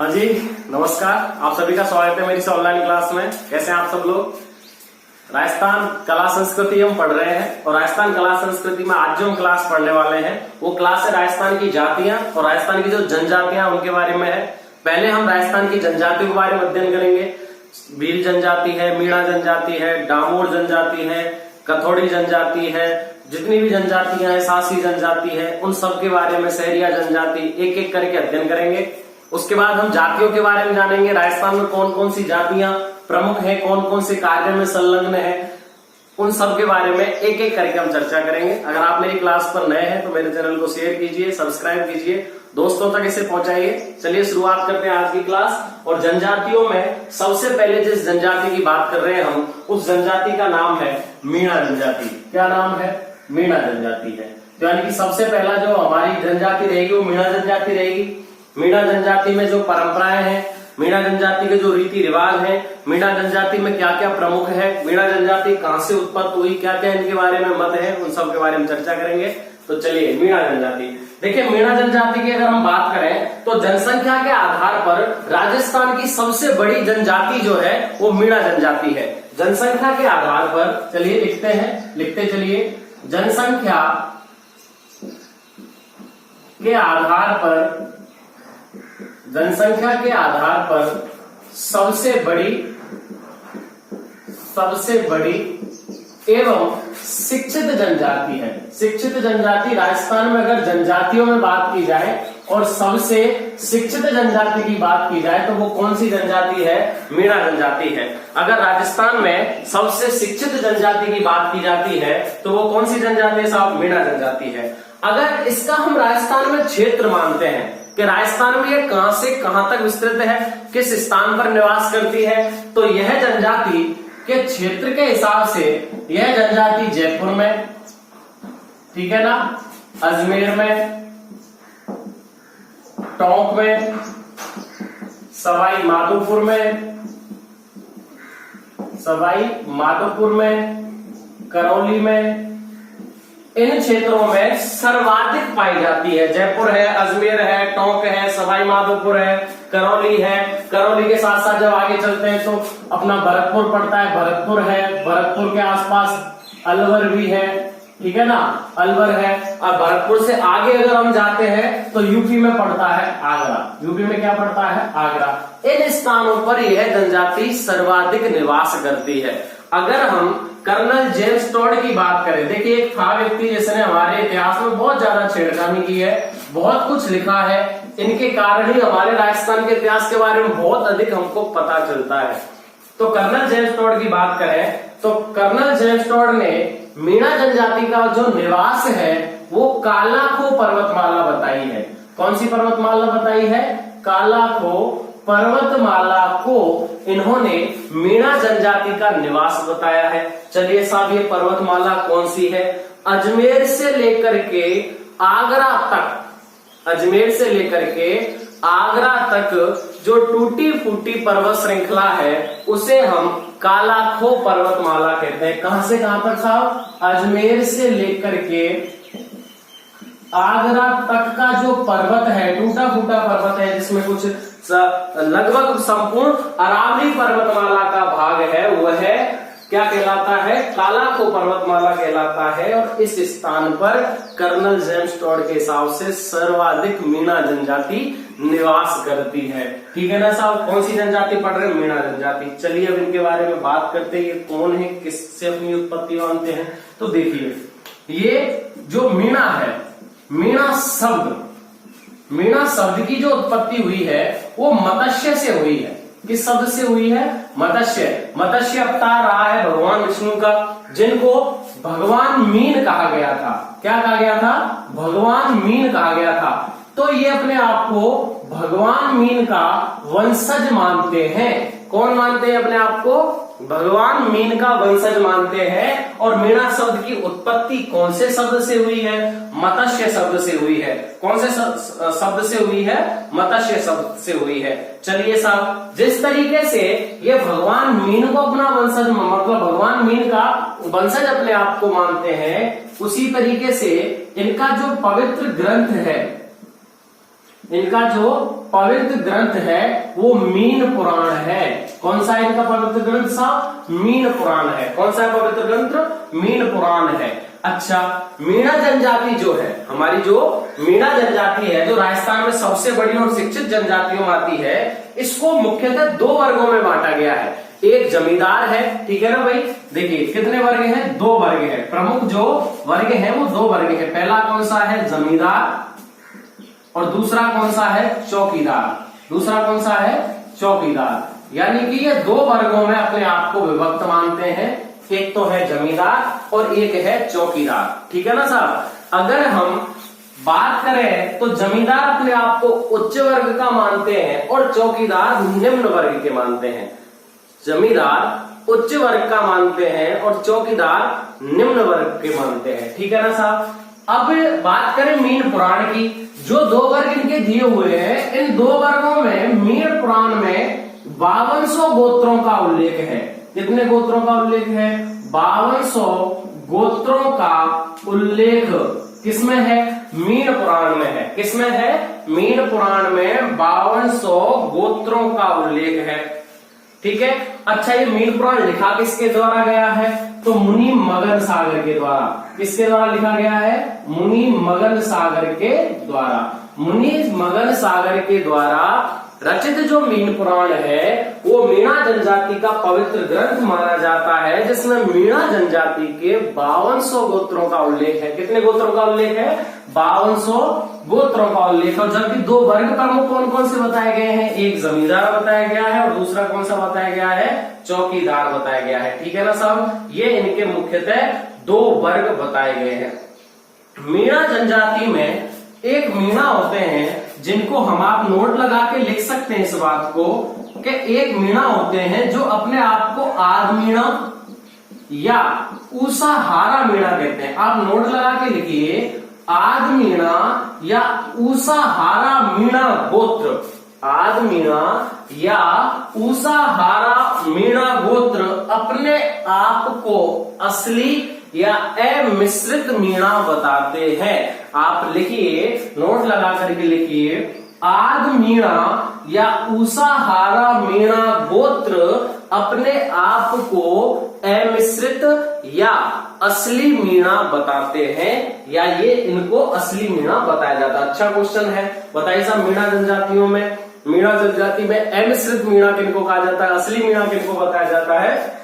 हाँ जी, नमस्कार। आप सभी का स्वागत है मेरी इस ऑनलाइन क्लास में। कैसे हैं आप सब लोग? राजस्थान कला संस्कृति हम पढ़ रहे हैं और राजस्थान कला संस्कृति में आज जो हम क्लास पढ़ने वाले हैं वो क्लास है राजस्थान की जातियां और राजस्थान की जो जनजातियां उनके बारे में है। पहले हम राजस्थान की जनजातियों के बारे में अध्ययन करेंगे। भील जनजाति है, मीणा जनजाति है, डामोर जनजाति है, कथोड़ी जनजाति है, जितनी भी जनजातियां हैं, सासी जनजाति है, उन सब के बारे में, सहरिया जनजाति, एक एक करके अध्ययन करेंगे। उसके बाद हम जातियों के बारे में जानेंगे। राजस्थान में कौन कौन सी जातियां प्रमुख है, कौन कौन से कार्य में संलग्न है, उन सब के बारे में एक एक करके हम चर्चा करेंगे। अगर आप मेरी क्लास पर नए हैं तो मेरे चैनल को शेयर कीजिए, सब्सक्राइब कीजिए, दोस्तों तक इसे पहुंचाइए। चलिए शुरुआत करते हैं आज की क्लास। और जनजातियों में सबसे पहले जिस जनजाति की बात कर रहे हैं हम, उस जनजाति का नाम है मीणा जनजाति। क्या नाम है? मीणा जनजाति है। तो यानी कि सबसे पहला जो हमारी जनजाति रहेगी वो मीणा जनजाति रहेगी। मीणा जनजाति में जो परंपराएं हैं, मीणा जनजाति के जो रीति रिवाज हैं, मीणा जनजाति में क्या क्या प्रमुख है, मीणा जनजाति कहां से उत्पत्ति हुई, क्या क्या इनके बारे में मत है, उन सब के बारे में चर्चा करेंगे। तो चलिए, मीणा जनजाति। देखिए, मीणा जनजाति की अगर हम बात करें तो जनसंख्या के आधार पर राजस्थान की सबसे बड़ी जनजाति जो है वो मीणा जनजाति है। जनसंख्या के आधार पर, चलिए लिखते चलिए, जनसंख्या के आधार पर सबसे बड़ी एवं शिक्षित जनजाति है। शिक्षित जनजाति, राजस्थान में अगर जनजातियों में बात की जाए और सबसे शिक्षित जनजाति की बात की जाए तो वो कौन सी जनजाति है? मीणा जनजाति है। अगर राजस्थान में सबसे शिक्षित जनजाति की बात की जाती है तो वो कौन सी जनजाति है साहब? मीणा जनजाति है। अगर इसका हम राजस्थान में क्षेत्र मानते हैं कि राजस्थान में ये कहां से कहां तक विस्तृत है, किस स्थान पर निवास करती है, तो यह जनजाति के क्षेत्र के हिसाब से यह जनजाति जयपुर में, ठीक है ना, अजमेर में, टोंक में, सवाई माधोपुर में, करौली में, इन क्षेत्रों में सर्वाधिक पाई जाती है। जयपुर है, अजमेर है, टोंक है, सवाई माधोपुर है, करौली है। करौली के साथ साथ जब आगे चलते हैं तो अपना भरतपुर पड़ता है, भरतपुर है, भरतपुर के आसपास अलवर भी है, ठीक है ना, अलवर है। और भरतपुर से आगे अगर हम जाते हैं तो यूपी में पड़ता है आगरा। यूपी में क्या पड़ता है? आगरा। इन स्थानों पर यह जनजाति सर्वाधिक निवास करती है। अगर हम कर्नल जेम्स टॉड की बात करें, देखिए एक था व्यक्ति जिसने हमारे इतिहास में बहुत ज्यादा छेड़खानी की है, बहुत कुछ लिखा है, इनके कारण ही हमारे राजस्थान के इतिहास के बारे में बहुत अधिक हमको पता चलता है। तो कर्नल जेम्स टॉड की बात करें तो कर्नल जेम्स टॉड ने मीणा जनजाति का जो निवास है वो कालाखो पर्वतमाला बताई है। कौन सी पर्वतमाला बताई है? कालाखो पर्वतमाला को इन्होंने मीणा जनजाति का निवास बताया है। चलिए साहब, ये पर्वतमाला कौन सी है? अजमेर से लेकर के आगरा तक जो टूटी फूटी पर्वत श्रृंखला है उसे हम कालाखो पर्वतमाला कहते हैं। कहां से कहां तक साहब? अजमेर से लेकर के आगरा तक का जो पर्वत है, टूटा फूटा पर्वत है, जिसमें कुछ लगभग संपूर्ण अरावली पर्वतमाला का भाग है, वह क्या कहलाता है? कालाखो पर्वतमाला कहलाता है। और इस स्थान पर कर्नल जेम्स टॉड के हिसाब से सर्वाधिक मीणा जनजाति निवास करती है। ठीक है ना साहब? कौन सी जनजाति पढ़ रहे हैं? मीणा जनजाति। चलिए अब इनके बारे में बात करते हैं, ये कौन है, किससे अपनी उत्पत्ति मानते हैं। तो देखिए, ये जो मीणा है, मीणा शब्द की जो उत्पत्ति हुई है वो मत्स्य से हुई है। किस शब्द से हुई है? मत्स्य अवतार रहा है भगवान विष्णु का, जिनको भगवान मीन कहा गया था। क्या कहा गया था? भगवान मीन कहा गया था। तो ये अपने आप को भगवान मीन का वंशज मानते हैं। कौन मानते हैं अपने आप को? भगवान मीन का वंशज मानते हैं। और मीणा शब्द की उत्पत्ति कौन से शब्द से हुई है? मत्स्य शब्द से हुई है। कौन से शब्द से हुई है? मत्स्य शब्द से हुई है। चलिए साहब, जिस तरीके से ये भगवान मीन को अपना वंशज, मतलब भगवान मीन का वंशज अपने आप को मानते हैं, उसी तरीके से इनका जो पवित्र ग्रंथ है इनका जो पवित्र ग्रंथ है वो मीन पुराण है। कौन सा इनका पवित्र ग्रंथ साहब? मीन पुराण है। कौन सा है पवित्र ग्रंथ? मीन पुराण है। अच्छा, मीणा जनजाति जो है, हमारी जो मीणा जनजाति है, जो राजस्थान में सबसे बड़ी और शिक्षित जनजातियों में आती है, इसको मुख्यतः दो वर्गों में बांटा गया है। एक जमींदार है, ठीक है ना भाई। देखिए कितने वर्ग हैं? दो वर्ग है। प्रमुख जो वर्ग है वो दो वर्ग है। पहला कौन सा है? जमींदार, और दूसरा कौन सा है? चौकीदार। दूसरा कौन सा है? चौकीदार। यानी कि ये दो वर्गों में अपने आप को विभक्त मानते हैं। एक तो है जमींदार और एक है चौकीदार, ठीक है ना साहब। अगर हम बात करें तो जमींदार अपने आप को उच्च वर्ग का मानते हैं और चौकीदार निम्न वर्ग के मानते हैं। जमींदार उच्च वर्ग का मानते हैं और चौकीदार निम्न वर्ग के मानते हैं, ठीक है ना साहब। अब बात करें मीन पुराण की, जो दो वर्ग इनके दिए हुए हैं, इन दो वर्गों में मीन पुराण में 5200 गोत्रों का उल्लेख है। कितने गोत्रों का उल्लेख है? 5200 गोत्रों का उल्लेख किसमें है? मीन पुराण में है। किसमें है? मीन पुराण में 5200 गोत्रों का उल्लेख है, ठीक है। अच्छा, ये मीन पुराण लिखा किसके द्वारा गया है? तो मुनि मगन सागर के द्वारा। किसके द्वारा लिखा गया है? मुनि मगन सागर के द्वारा। मुनि मगन सागर के द्वारा रचित जो मीन पुराण है वो मीणा जनजाति का पवित्र ग्रंथ माना जाता है, जिसमें मीणा जनजाति के 5200 गोत्रों का उल्लेख है। कितने गोत्रों का उल्लेख है? 5200 गोत्रों का उल्लेख। और जबकि दो वर्ग प्रमुख कौन कौन से बताए गए हैं? एक जमींदार बताया गया है और दूसरा कौन सा बताया गया है? चौकीदार बताया गया है, ठीक है ना साहब। ये इनके मुख्यतः दो वर्ग बताए गए हैं। मीणा जनजाति में एक मीणा होते हैं जिनको हम आप नोट लगा के लिख सकते हैं इस बात को कि एक मीणा होते हैं जो अपने आप को आद मीणा या ऊषाहारा मीणा कहते हैं। आप नोट लगा के लिखिए, आद मीणा या ऊषाहारा मीणा गोत्र। आद मीणा या ऊषाहारा मीणा गोत्र अपने आप को असली या अमिश्रित मीणा बताते हैं। आप लिखिए, नोट लगा करके लिखिए, आद मीणा या ऊषाहारा मीणा गोत्र अपने आप को अमिश्रित या असली मीणा बताते हैं, या ये इनको असली मीणा बताया जाता है। अच्छा क्वेश्चन है, बताइए साहब। मीणा जनजातियों में, मीणा जनजाति में अमिश्रित मीणा किनको कहा जाता है? असली मीणा किनको बताया जाता है?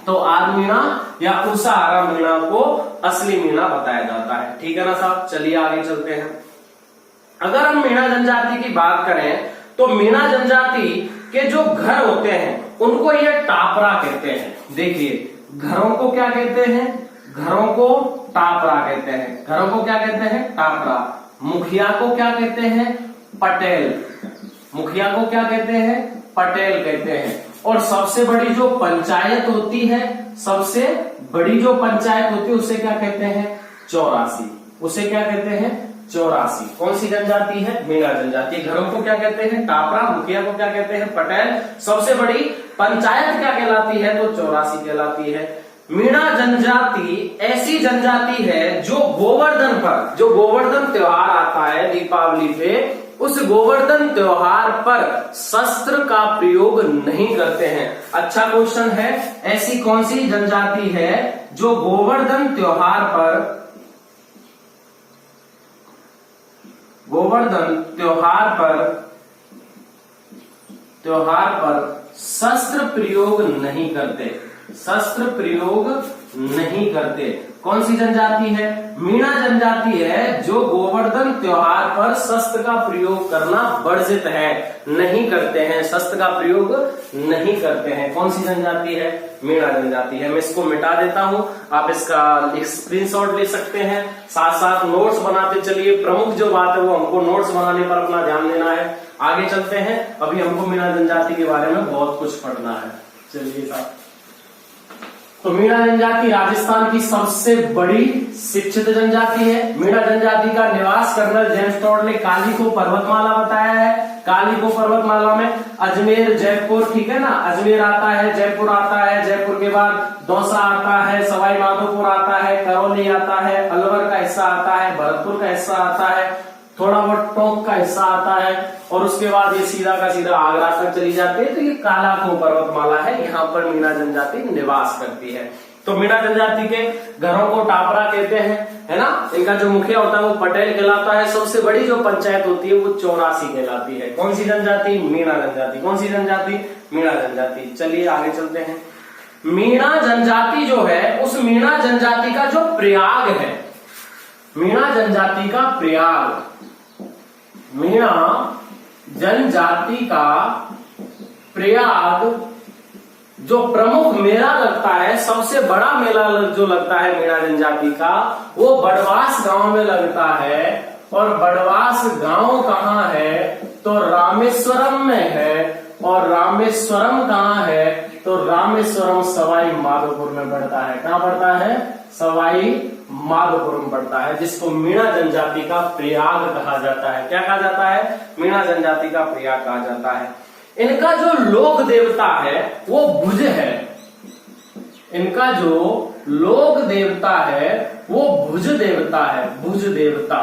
तो आद मीणा या ऊषाहारा मीणा को असली मीणा बताया जाता है, ठीक है ना साहब। चलिए आगे चलते हैं। अगर हम मीणा जनजाति की बात करें तो मीणा जनजाति के जो घर होते हैं उनको ये टापरा कहते हैं। देखिए, घरों को क्या कहते हैं? घरों को टापरा कहते हैं। घरों को क्या कहते हैं? टापरा। मुखिया को क्या कहते हैं? पटेल। मुखिया को क्या कहते हैं? पटेल कहते हैं। और सबसे बड़ी जो पंचायत होती है, सबसे बड़ी जो पंचायत होती है उसे क्या कहते हैं? 84। उसे क्या कहते हैं? 84। कौन सी जनजाति है? मीणा जनजाति। घरों को क्या कहते हैं? टापरा। मुखिया को क्या कहते हैं? पटेल। सबसे बड़ी पंचायत क्या कहलाती है? तो 84 कहलाती है। मीणा जनजाति ऐसी जनजाति है जो गोवर्धन पर, जो गोवर्धन त्योहार आता है दीपावली पे, उस गोवर्धन त्योहार पर शस्त्र का प्रयोग नहीं करते हैं। अच्छा क्वेश्चन है, ऐसी कौन सी जनजाति है जो गोवर्धन त्योहार पर, गोवर्धन त्योहार पर शस्त्र प्रयोग नहीं करते? शस्त्र प्रयोग नहीं करते। कौन सी जनजाति है? मीणा जनजाति है जो गोवर्धन त्योहार पर शस्त्र का प्रयोग करना वर्जित है, नहीं करते हैं, शस्त्र का प्रयोग नहीं करते हैं। कौन सी जनजाति है? मीणा जनजाति है। मैं इसको मिटा देता हूं, आप इसका स्क्रीनशॉट ले सकते हैं, साथ साथ नोट्स बनाते चलिए। प्रमुख जो बात है वो हमको नोट्स बनाने पर अपना ध्यान देना है। आगे चलते हैं, अभी हमको मीणा जनजाति के बारे में बहुत कुछ पढ़ना है। चलिए साहब, तो मीणा जनजाति राजस्थान की सबसे बड़ी शिक्षित जनजाति है। मीणा जनजाति का निवास कर्नल जेम्स टॉड ने काली को पर्वतमाला बताया है। काली को पर्वतमाला में अजमेर, जयपुर, ठीक है ना, अजमेर आता है, जयपुर आता है, जयपुर के बाद दौसा आता है, सवाई माधोपुर आता है, करौली आता है, अलवर का हिस्सा आता है, भरतपुर का हिस्सा आता है, थोड़ा बहुत टोंक का हिस्सा आता है और उसके बाद ये सीधा का सीधा आगरा तक चली जाती है। तो ये कालाखो पर्वतमाला है, यहाँ पर मीणा जनजाति निवास करती है। तो मीणा जनजाति के घरों को टापरा कहते हैं, है ना। इनका जो मुखिया होता है वो पटेल कहलाता है। सबसे बड़ी जो पंचायत होती है वो 84 कहलाती है। कौन सी जनजाति? मीणा जनजाति। कौन सी जनजाति? मीणा जनजाति। चलिए आगे चलते हैं। मीणा जनजाति जो है, उस मीणा जनजाति का जो प्रयाग है, मीणा जनजाति का प्रयाग, मीणा जनजाति का प्रयाग जो प्रमुख मेला लगता है, सबसे बड़ा मेला जो लगता है मीणा जनजाति का, वो बड़वास गांव में लगता है। और बड़वास गांव कहाँ है? तो रामेश्वरम में है। और रामेश्वरम कहाँ है? तो रामेश्वरम सवाई माधोपुर में पड़ता है। कहाँ पड़ता है? सवाई माधोपुर में पड़ता है, जिसको मीणा जनजाति का प्रयाग कहा जाता है। क्या कहा जाता है? मीणा जनजाति का प्रयाग कहा जाता है। इनका जो लोक देवता है वो भुज है। इनका जो लोक देवता है वो भुज देवता है, भुज देवता,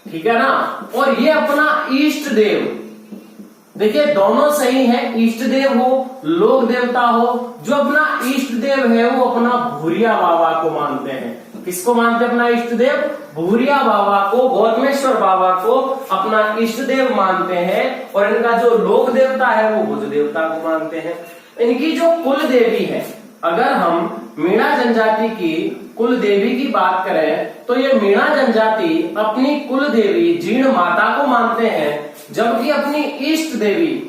ठीक है ना। और ये अपना इष्ट देव, देखिए दोनों सही है, इष्ट देव हो, लोक देवता हो। जो अपना इष्ट देव है वो अपना भूरिया बाबा को मानते हैं। किसको मानते हैं अपना इष्ट देव? भूरिया बाबा को, गौतमेश्वर बाबा को अपना इष्ट देव मानते हैं। और इनका जो लोक देवता है वो भुज देवता को मानते हैं। इनकी जो कुल देवी है, अगर हम मीणा जनजाति की कुल देवी की बात करें तो ये मीणा जनजाति अपनी कुल देवी जीर्ण माता को मानते हैं, जबकि अपनी इष्ट देवी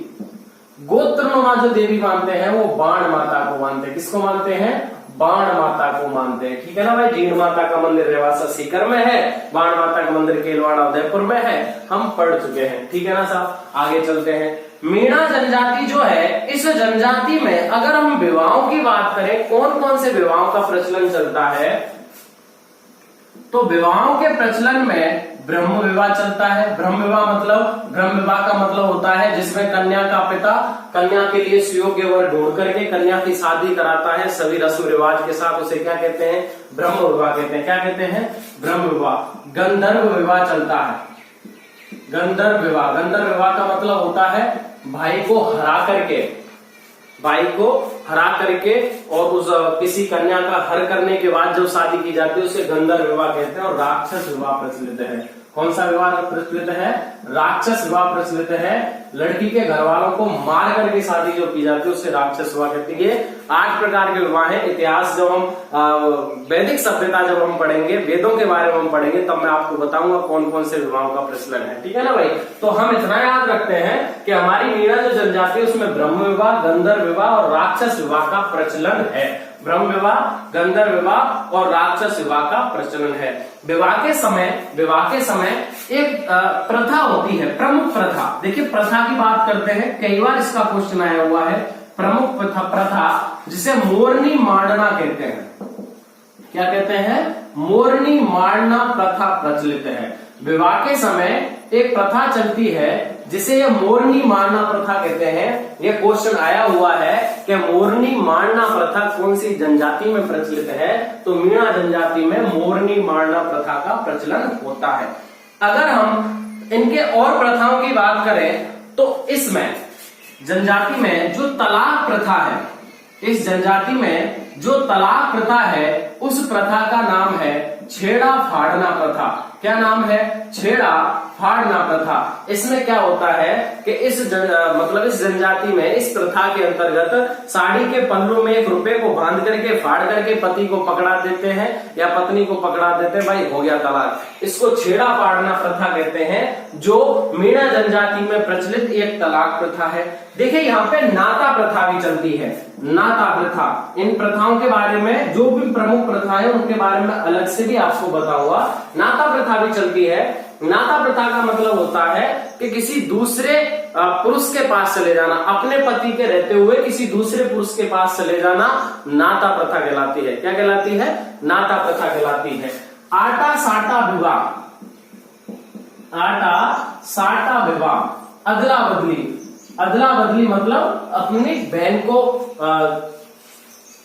गोत्रनुमा जो देवी मानते हैं वो बाण माता को मानते हैं। किसको मानते हैं? बाण माता को मानते हैं, ठीक है ना भाई। जीर्ण माता का मंदिर रेवासा सीकर में है, बाण माता का मंदिर केलवाड़ा उदयपुर में है, हम पढ़ चुके हैं, ठीक है ना साहब। आगे चलते हैं। मीणा जनजाति जो है, इस जनजाति में अगर हम विवाहों की बात करें, कौन कौन से विवाहों का प्रचलन चलता है, तो विवाहों के प्रचलन में ब्रह्म विवाह चलता है। ब्रह्म विवाह का मतलब होता है जिसमें कन्या का पिता कन्या के लिए सुयोग्य वर ढूंढ करके कन्या की शादी कराता है सभी रस्म रिवाज के साथ। उसे क्या कहते हैं? ब्रह्म विवाह कहते हैं। क्या कहते हैं? ब्रह्म विवाह। गंधर्व विवाह चलता है। गंधर्व विवाह का मतलब होता है भाई को हरा करके और उस किसी कन्या का हर करने के बाद जब शादी की जाती है उसे गंधर्व विवाह कहते हैं। और राक्षस विवाह प्रचलित है। कौन सा विवाह प्रचलित है? राक्षस विवाह प्रचलित है। लड़की के घर वालों को मार करके शादी जो की जाती है उसे राक्षस विवाह कहती है। 8 प्रकार के विवाह है। इतिहास जब हम वैदिक सभ्यता जब हम पढ़ेंगे, वेदों के बारे में हम पढ़ेंगे, तब मैं आपको बताऊंगा कौन कौन से विवाहों का प्रचलन है, ठीक है ना भाई। तो हम इतना याद रखते हैं कि हमारी मीणा जो जनजाति है उसमें ब्रह्म विवाह, गंधर्व विवाह और राक्षस विवाह का प्रचलन है। ब्रह्म विवाह, गंधर्व विवाह और राक्षस विवाह का प्रचलन है। विवाह के समय एक प्रथा होती है, प्रमुख प्रथा। देखिए प्रथा की बात करते हैं, कई बार इसका क्वेश्चन आया हुआ है। प्रमुख प्रथा जिसे मोरनी मांडना कहते हैं। क्या कहते हैं? मोरनी मांडना प्रथा प्रचलित है। विवाह के समय एक प्रथा चलती है जिसे ये मोरनी मारना प्रथा कहते हैं। ये क्वेश्चन आया हुआ है कि मोरनी मारना प्रथा कौन सी जनजाति में प्रचलित है, तो मीणा जनजाति में मोरनी मारना प्रथा का प्रचलन होता है। अगर हम इनके और प्रथाओं की बात करें तो इसमें जनजाति में जो तलाक प्रथा है, इस जनजाति में जो तलाक प्रथा है उस प्रथा का नाम है छेड़ा फाड़ना प्रथा। क्या नाम है? छेड़ा फाड़ना प्रथा। इसमें क्या होता है कि इस जनजाति में इस प्रथा के अंतर्गत साड़ी के पल्लू में 1 रुपए को बांध करके फाड़ करके पति को पकड़ा देते हैं या पत्नी को पकड़ा देते हैं, भाई हो गया तलाक। इसको छेड़ा फाड़ना प्रथा कहते हैं, जो मीणा जनजाति में प्रचलित एक तलाक प्रथा है। देखिए यहाँ पे नाता प्रथा भी चलती है। नाता प्रथा, इन प्रथाओं के बारे में जो भी प्रमुख प्रथा है उनके बारे में अलग से भी आपको बताऊंगा। नाता प्रथा भी चलती है। नाता प्रथा का मतलब होता है कि किसी दूसरे पुरुष के पास चले जाना, अपने पति के रहते हुए किसी दूसरे पुरुष के पास चले जाना नाता प्रथा कहलाती है। क्या कहलाती है? नाता प्रथा कहलाती है। आटा साटा विवाह, आटा साटा विवाह, अदला बदली। अदला बदली मतलब अपनी बहन को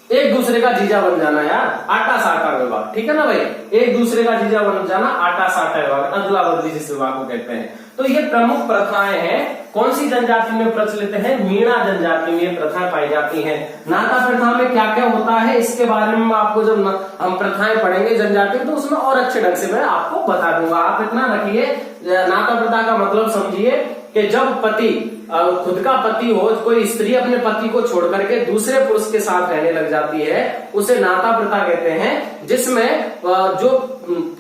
एक दूसरे का जीजा बन जाना यार, आटा साटा विभाग, ठीक है ना भाई, एक दूसरे का जीजा बन जाना, आटा साटा विभाग, अदला बदली जिस विभाग को कहते हैं। तो ये प्रमुख प्रथाएं हैं, कौन सी जनजाति में प्रचलित है, मीणा जनजाति में प्रथाएं पाई जाती हैं। नाता प्रथा में क्या क्या होता है इसके बारे में आपको जब हम प्रथाएं पढ़ेंगे जनजाति तो उसमें और अच्छे ढंग से मैं आपको बता दूंगा। आप इतना रखिए, नाता प्रथा का मतलब समझिए कि जब पति खुद का पति हो, कोई स्त्री अपने पति को छोड़ करके दूसरे पुरुष के साथ रहने लग जाती है, उसे नाता प्रथा कहते हैं, जिसमें जो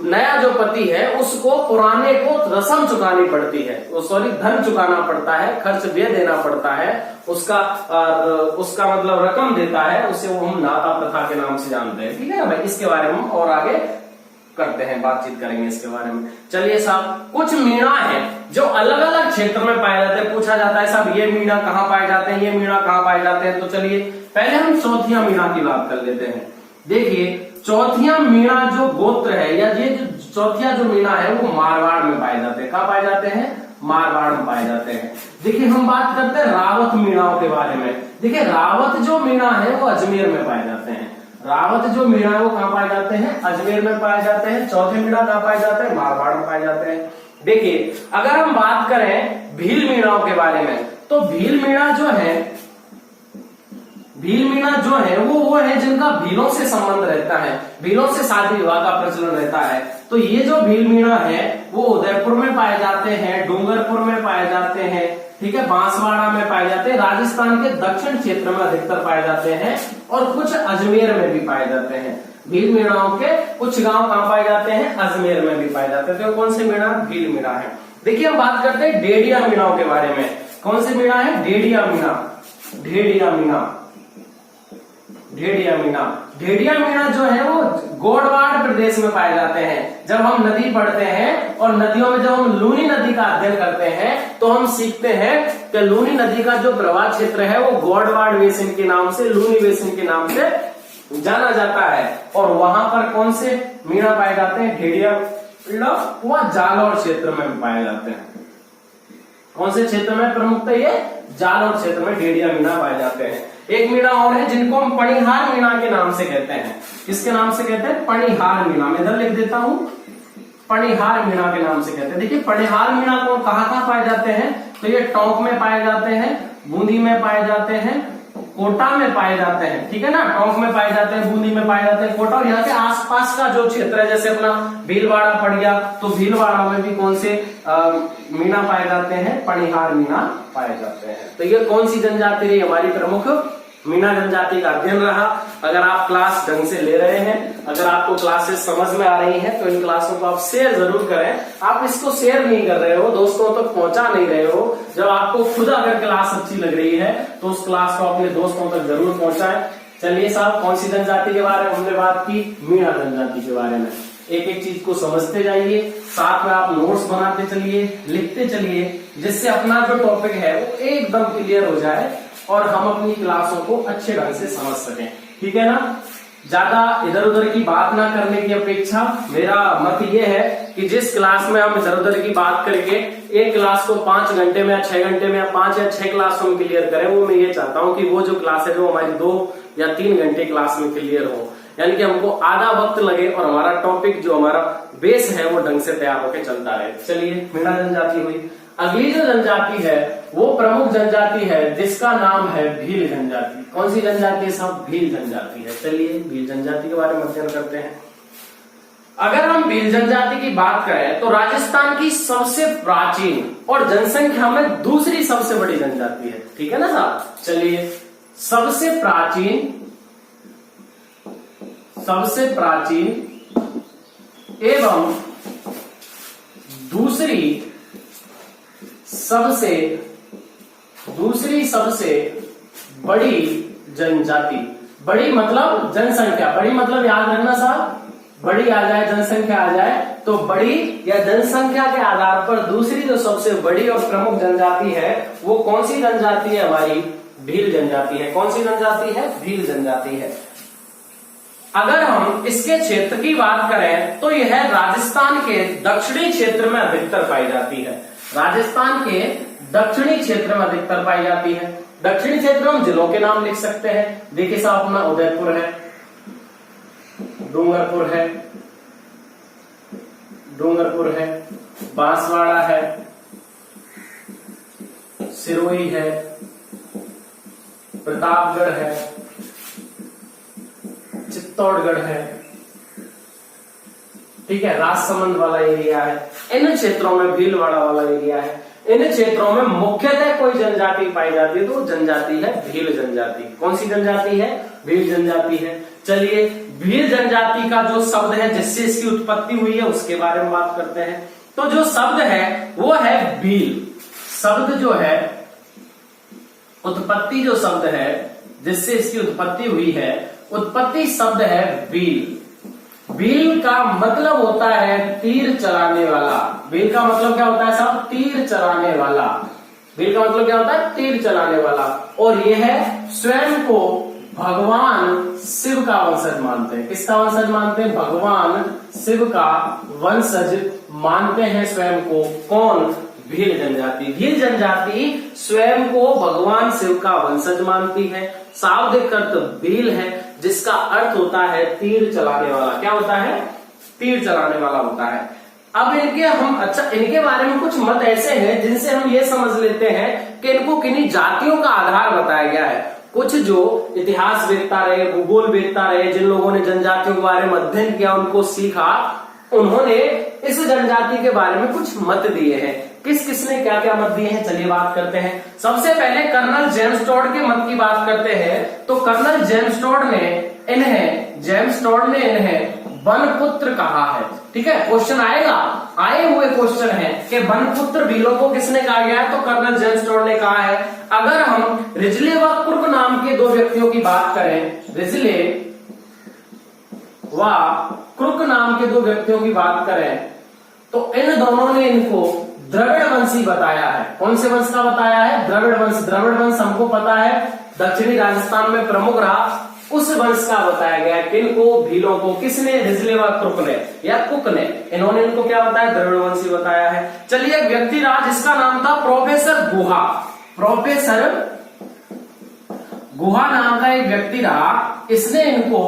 नया जो पति है उसको पुराने को रस्म चुकानी पड़ती है, सॉरी धन चुकाना पड़ता है, खर्च व्यय देना पड़ता है, उसका मतलब रकम देता है, उसे वो हम नाता प्रथा के नाम से जानते हैं, ठीक है ना भाई। इसके बारे में और आगे करते हैं, बातचीत करेंगे इसके बारे में। चलिए साहब, कुछ मीणा है जो अलग अलग क्षेत्र में पाए जाते हैं। पूछा जाता है साहब ये मीणा कहाँ पाए जाते हैं, ये मीणा कहाँ पाए जाते हैं, तो चलिए पहले हम चौथिया मीणा की बात कर लेते हैं। देखिए चौथिया मीणा जो गोत्र है या ये जो चौथिया जो मीणा है वो मारवाड़ में पाए जाते हैं। कहाँ पाए जाते हैं, मारवाड़ में पाए जाते हैं। देखिए हम बात करते हैं रावत मीणाओं के बारे में। देखिए रावत जो मीणा है वो अजमेर में पाए जाते हैं, रावत जो मीणा है वो कहाँ पाए जाते हैं, अजमेर में पाए जाते हैं। चौथे मीणा कहाँ पाए जाते हैं, मारवाड़ में पाए जाते हैं। देखिए अगर हम बात करें भील मीणाओं के बारे में, तो भील मीणा जो है, भील मीणा जो है वो है जिनका भीलों से संबंध रहता है, भीलों से शादी विवाह का प्रचलन रहता है। तो ये जो भील मीणा है वो उदयपुर में पाए जाते हैं, डूंगरपुर में पाए जाते हैं, ठीक है, बांसवाड़ा में पाए जाते हैं, राजस्थान के दक्षिण क्षेत्र में अधिकतर पाए जाते हैं और कुछ अजमेर में भी पाए जाते हैं। भील मीणाओं के कुछ गांव कहाँ पाए जाते हैं, अजमेर में भी पाए जाते हैं। तो कौन से मीणा, भील मीणा है। देखिए हम बात करते हैं डेढ़िया मीणाओं के बारे में। कौन से मीणा है, डेढ़िया मीणा, ढेड़िया मीणा, ढेड़िया मीणा। ढेड़िया मीणा जो है वो गोडवाड़ प्रदेश में पाए जाते हैं। जब हम नदी पढ़ते हैं और नदियों में जब हम लूनी नदी का अध्ययन करते हैं तो हम सीखते हैं कि लूनी नदी का जो प्रवाह क्षेत्र है वो गोडवाड़ बेसिन के नाम से, लूनी बेसिन के नाम से जाना जाता है। और वहां पर कौन से मीणा पाए जाते हैं, ढेड़िया मीणा, वह जालौर क्षेत्र में पाए जाते हैं। कौन से क्षेत्र में प्रमुखता, ये जालौर क्षेत्र में ढेड़िया मीणा पाए जाते हैं। एक मीणा और है जिनको हम पणिहार मीणा के नाम से कहते हैं। किसके नाम से कहते हैं, पणिहार मीणा। मैं इधर लिख देता हूं, पणिहार मीणा के नाम से कहते हैं। देखिए पणिहार मीणा को कहाँ पाए जाते हैं, तो ये टोंक में पाए जाते हैं, बूंदी में पाए जाते हैं, कोटा में पाए जाते हैं, ठीक है ना। टोंक में पाए जाते हैं, बूंदी में पाए जाते हैं, कोटा और यहाँ के आसपास का जो क्षेत्र है, जैसे अपना भीलवाड़ा पड़ गया तो भीलवाड़ा में भी कौन से मीणा पाए जाते हैं, पणिहार मीणा पाए जाते हैं। तो ये कौन सी जनजाति रही, हमारी प्रमुख मीणा जनजाति का अध्ययन रहा। अगर आप क्लास ढंग से ले रहे हैं, अगर आपको क्लासेस समझ में आ रही हैं तो इन क्लासों को आप शेयर जरूर करें। आप इसको शेयर नहीं कर रहे हो, दोस्तों तक पहुंचा नहीं रहे हो। जब आपको खुद अगर क्लास अच्छी लग रही है तो उस क्लास को अपने दोस्तों तक जरूर पहुंचाएं। चलिए साहब, कौन सी जनजाति के बारे में हमने बात की, मीणा जनजाति के बारे में। एक एक चीज को समझते जाइए, साथ में आप नोट्स बनाते चलिए, लिखते चलिए, जिससे अपना जो टॉपिक है वो एकदम क्लियर हो जाए और हम अपनी क्लासों को अच्छे ढंग से समझ सकें, ठीक है ना। ज्यादा इधर उधर की बात ना करने की अपेक्षा मेरा मत ये है कि जिस क्लास में हम इधर उधर की बात करके एक क्लास को 5 घंटे में या 6 घंटे में या 5 या 6 क्लासों में क्लियर करें, वो मैं ये चाहता हूं कि वो जो क्लास है जो हमारी 2 या 3 घंटे क्लास में क्लियर हो, यानी कि हमको आधा वक्त लगे और हमारा टॉपिक जो हमारा बेस है वो ढंग से तैयार होकर चलता रहे। चलिए, मीणा जनजाति हुई। अगली जो जनजाति है वो प्रमुख जनजाति है जिसका नाम है भील जनजाति। कौन सी जनजाति है साहब, भील जनजाति है। चलिए भील जनजाति के बारे में अध्ययन करते हैं। अगर हम भील जनजाति की बात करें तो राजस्थान की सबसे प्राचीन और जनसंख्या में दूसरी सबसे बड़ी जनजाति है, ठीक है ना साहब। चलिए, सबसे प्राचीन एवं दूसरी सबसे बड़ी जनजाति। बड़ी मतलब जनसंख्या, बड़ी मतलब याद रखना साहब, बड़ी आ जाए जनसंख्या आ जाए तो बड़ी या जनसंख्या के आधार पर दूसरी जो सबसे बड़ी और प्रमुख जनजाति है वो कौन सी जनजाति है, हमारी भील जनजाति है। कौन सी जनजाति है, भील जनजाति है। अगर हम इसके क्षेत्र की बात करें तो यह राजस्थान के दक्षिणी क्षेत्र में अधिकतर पाई जाती है। राजस्थान के दक्षिणी क्षेत्र में अधिकतर पाई जाती है। दक्षिणी क्षेत्र में हम जिलों के नाम लिख सकते हैं। देखिए साहब, अपना उदयपुर है, डूंगरपुर है, बांसवाड़ा है, सिरोही है, प्रतापगढ़ है, चित्तौड़गढ़ है, ठीक है, राजसमंद वाला एरिया है। इन क्षेत्रों में भीलवाड़ा वाला एरिया है। इन क्षेत्रों में मुख्यतः कोई जनजाति पाई जाती है तो जनजाति है भील जनजाति। कौन सी जनजाति है? भील जनजाति है। चलिए, भील जनजाति का जो शब्द है जिससे इसकी उत्पत्ति हुई है उसके बारे में बात करते हैं। तो जो शब्द है वो है भील। शब्द जो है, उत्पत्ति जो शब्द है जिससे इसकी उत्पत्ति हुई है, उत्पत्ति शब्द है भील। भील का मतलब होता है तीर चलाने वाला। भील का मतलब क्या होता है साहब? तीर चलाने वाला। भील का मतलब क्या होता है? तीर चलाने वाला। और यह है स्वयं को भगवान शिव का वंशज मानते हैं। किसका वंशज मानते हैं? भगवान शिव का वंशज मानते हैं स्वयं को। कौन? भील जनजाति। भील जनजाति स्वयं को भगवान शिव का वंशज मानती है। शाब्दिक अर्थ भील है, जिसका अर्थ होता है तीर चलाने वाला। क्या होता है? तीर चलाने वाला होता है। अब इनके बारे में कुछ मत ऐसे हैं जिनसे हम ये समझ लेते हैं कि इनको किन्हीं जातियों का आधार बताया गया है। कुछ जो इतिहास वेदता रहे, भूगोल वेदता रहे, जिन लोगों ने जनजातियों के बारे में अध्ययन किया, उनको सीखा, उन्होंने इस जनजाति के बारे में कुछ मत दिए हैं। किसने क्या क्या मत दिए हैं, चलिए बात करते हैं। सबसे पहले कर्नल जेम्स टोड के मत की बात करते हैं। तो कर्नल जेम्स टोड ने इन्हें बनपुत्र कहा है। ठीक है, क्वेश्चन आएगा, आए हुए क्वेश्चन है कि बनपुत्र भीलों को किसने कहा गया है? तो कर्नल जेम्स टोड ने कहा है। अगर हम रिजले व क्रुक नाम के दो व्यक्तियों की बात करें, रिजले व क्रुक नाम के दो व्यक्तियों की बात करें, तो इन दोनों ने इनको द्रविड़ वंशी बताया है। कौन से वंश का बताया है? द्रविड़ वंश। द्रविड़ वंश हमको पता है दक्षिणी राजस्थान में प्रमुख रहा, उस वंश का बताया गया। किनको? भीलों को। किसने? रिजले व क्रुक ने या कुक ने। इन्होंने इनको क्या बताया? द्रविड़ वंशी बताया है। चलिए, एक व्यक्ति रहा जिसका नाम था प्रोफेसर गुहा। प्रोफेसर गुहा नाम का एक व्यक्ति रहा, इसने इनको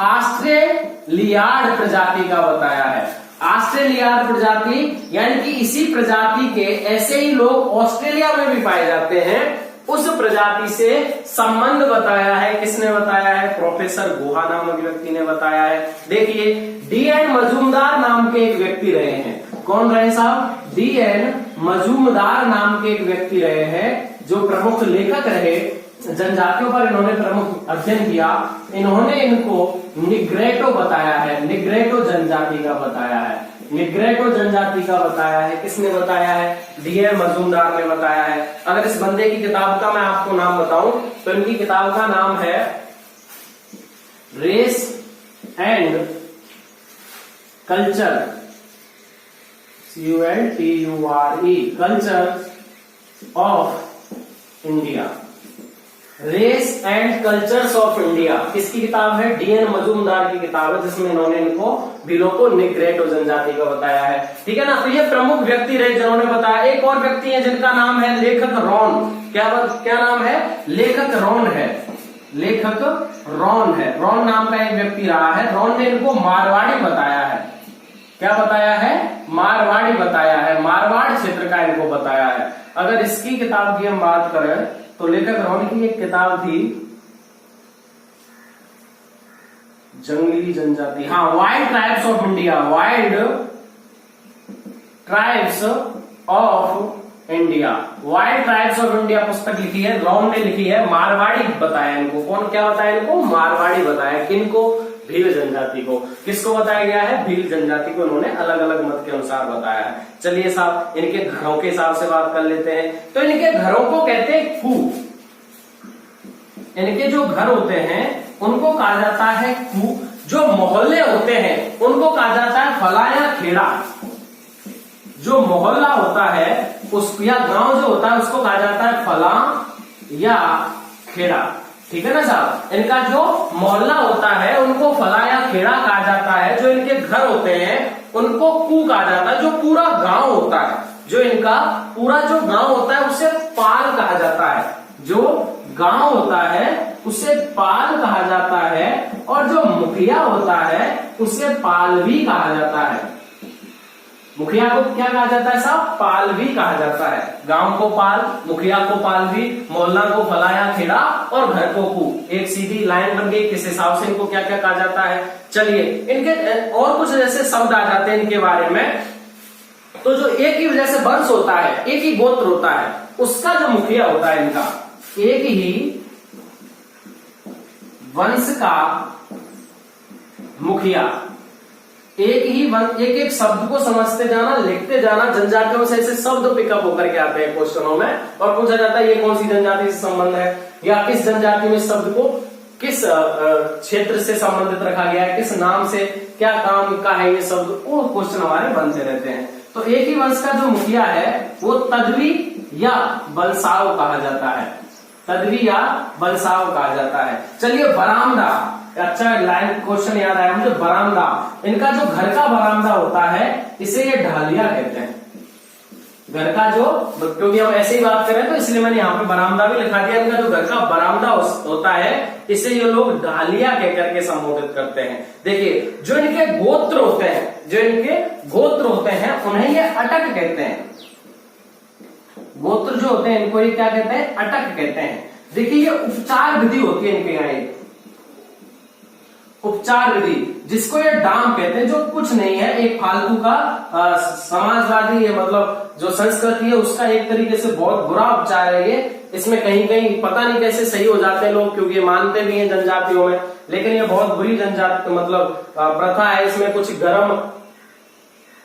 ऑस्ट्रेलियार्ड प्रजाति का बताया है। ऑस्ट्रेलियार्ड प्रजाति यानी कि इसी प्रजाति के ऐसे ही लोग ऑस्ट्रेलिया में भी पाए जाते हैं, उस प्रजाति से संबंध बताया है। किसने बताया है? प्रोफेसर गुहा नामक व्यक्ति ने बताया है। देखिए, डी.एन. मजूमदार नाम के एक व्यक्ति रहे हैं। कौन रहे साहब? डी.एन. मजूमदार नाम के एक व्यक्ति रहे हैं, जो प्रमुख लेखक रहे। जनजातियों पर इन्होंने प्रमुख अध्ययन किया। इन्होंने इनको निग्रेटो बताया है। निग्रेटो जनजाति का बताया है। निग्रेटो जनजाति का बताया है। किसने बताया है? डी.एन. मजूमदार ने बताया है। अगर इस बंदे की किताब का मैं आपको नाम बताऊं तो इनकी किताब का नाम है race and culture, CULTURE, culture of India. Race and cultures of India किसकी किताब है? डी.एन. मजूमदार की किताब है, जिसमें इन्होंने इनको भीलों को निग्रेटो जनजाति का बताया है। ठीक है ना। तो ये प्रमुख व्यक्ति रहे जिन्होंने बताया। एक और व्यक्ति है जिनका नाम है लेखक रॉन। क्या नाम है? लेखक रॉन है। लेखक रॉन है। रॉन नाम का एक व्यक्ति रहा है। रॉन ने इनको मारवाड़ी बताया है। क्या बताया है? मारवाड़ी बताया है। मारवाड़ क्षेत्र का इनको बताया है। अगर इसकी किताब की हम बात करें तो लेखक रॉन की एक किताब थी जंगली जनजाति, हाँ, wild tribes of India. Wild tribes of India, wild tribes of India पुस्तक लिखी है, रॉन ने लिखी है। मारवाड़ी बताया इनको। कौन क्या बताया इनको? मारवाड़ी बताया। किनको? भील जनजाति को। किसको बताया गया है? भील जनजाति को इन्होंने अलग अलग मत के अनुसार बताया है। चलिए साहब, इनके घरों के हिसाब से बात कर लेते हैं। तो इनके घरों को कहते हैं खू। इनके जो घर होते हैं उनको कहा जाता है खू। जो मोहल्ले होते हैं उनको कहा जाता है फला या खेड़ा। जो मोहल्ला होता है उस या गांव जो होता है उसको कहा जाता है फला या खेड़ा। ठीक है ना साहब। इनका जो मोहल्ला होता है उनको फला या खेड़ा कहा जाता है। जो इनके घर होते हैं उनको कू कहा जाता है। जो पूरा गांव होता है जो इनका पूरा जो गांव होता है उसे पाल कहा जाता है, जो गांव होता है उसे पाल कहा जाता है, और जो मुखिया होता है उसे पालवी कहा जाता है। मुखिया को क्या कहा जाता है साहब? पालवी कहा जाता है। गांव को पाल, मुखिया को पालवी, मोहल्ला को फलाया खेड़ा और घर को कू। एक सीधी लाइन बन गई, किस हिसाब से इनको क्या क्या कहा जाता है। चलिए इनके और कुछ जैसे शब्द आ जाते हैं इनके बारे में। तो जो एक ही जैसे वंश होता है, एक ही गोत्र होता है, उसका जो मुखिया होता है इनका, एक ही वंश का मुखिया, एक ही एक एक शब्द को समझते जाना, लिखते जाना, जनजातियों से ऐसे शब्द पिकअप होकर के आते हैं क्वेश्चनों में, और पूछा जाता है ये कौन सी जनजाति से संबंध है, या किस जनजाति में शब्द को किस क्षेत्र से संबंधित रखा गया है, किस नाम से, क्या काम का है ये शब्द, वो क्वेश्चन हमारे बनते रहते हैं। तो एक ही वंश का जो मुखिया है वो तद्वी या बलसाव कहा जाता है, तद्वी या बलसाव कहा जाता है। चलिए बरामदा, अच्छा लाइन क्वेश्चन याद आया मुझे, बरामदा, इनका जो घर का बरामदा होता है इसे ये ढालिया कहते हैं। घर का जो, क्योंकि हम ऐसे ही बात करें तो इसलिए मैंने यहाँ पे बरामदा भी लिखा दिया। इनका जो घर का बरामदा होता है इसे ये लोग ढालिया कह करके संबोधित करते हैं। देखिए जो इनके गोत्र होते हैं, जो इनके गोत्र होते हैं उन्हें ये अटक कहते हैं। गोत्र जो होते हैं इनको ये क्या कहते हैं? अटक कहते हैं। देखिए ये उपचार विधि होती है इनके यहाँ, उपचार विधि, जिसको ये डाम कहते हैं, जो कुछ नहीं है, एक फालतू का समाजवादी है, मतलब जो संस्कृति है उसका एक तरीके से बहुत बुरा उपचार है ये। इसमें कहीं कहीं पता नहीं कैसे सही हो जाते हैं लोग, क्योंकि ये मानते भी हैं जनजातियों में, लेकिन ये बहुत बुरी जनजाति मतलब प्रथा है। इसमें कुछ गरम,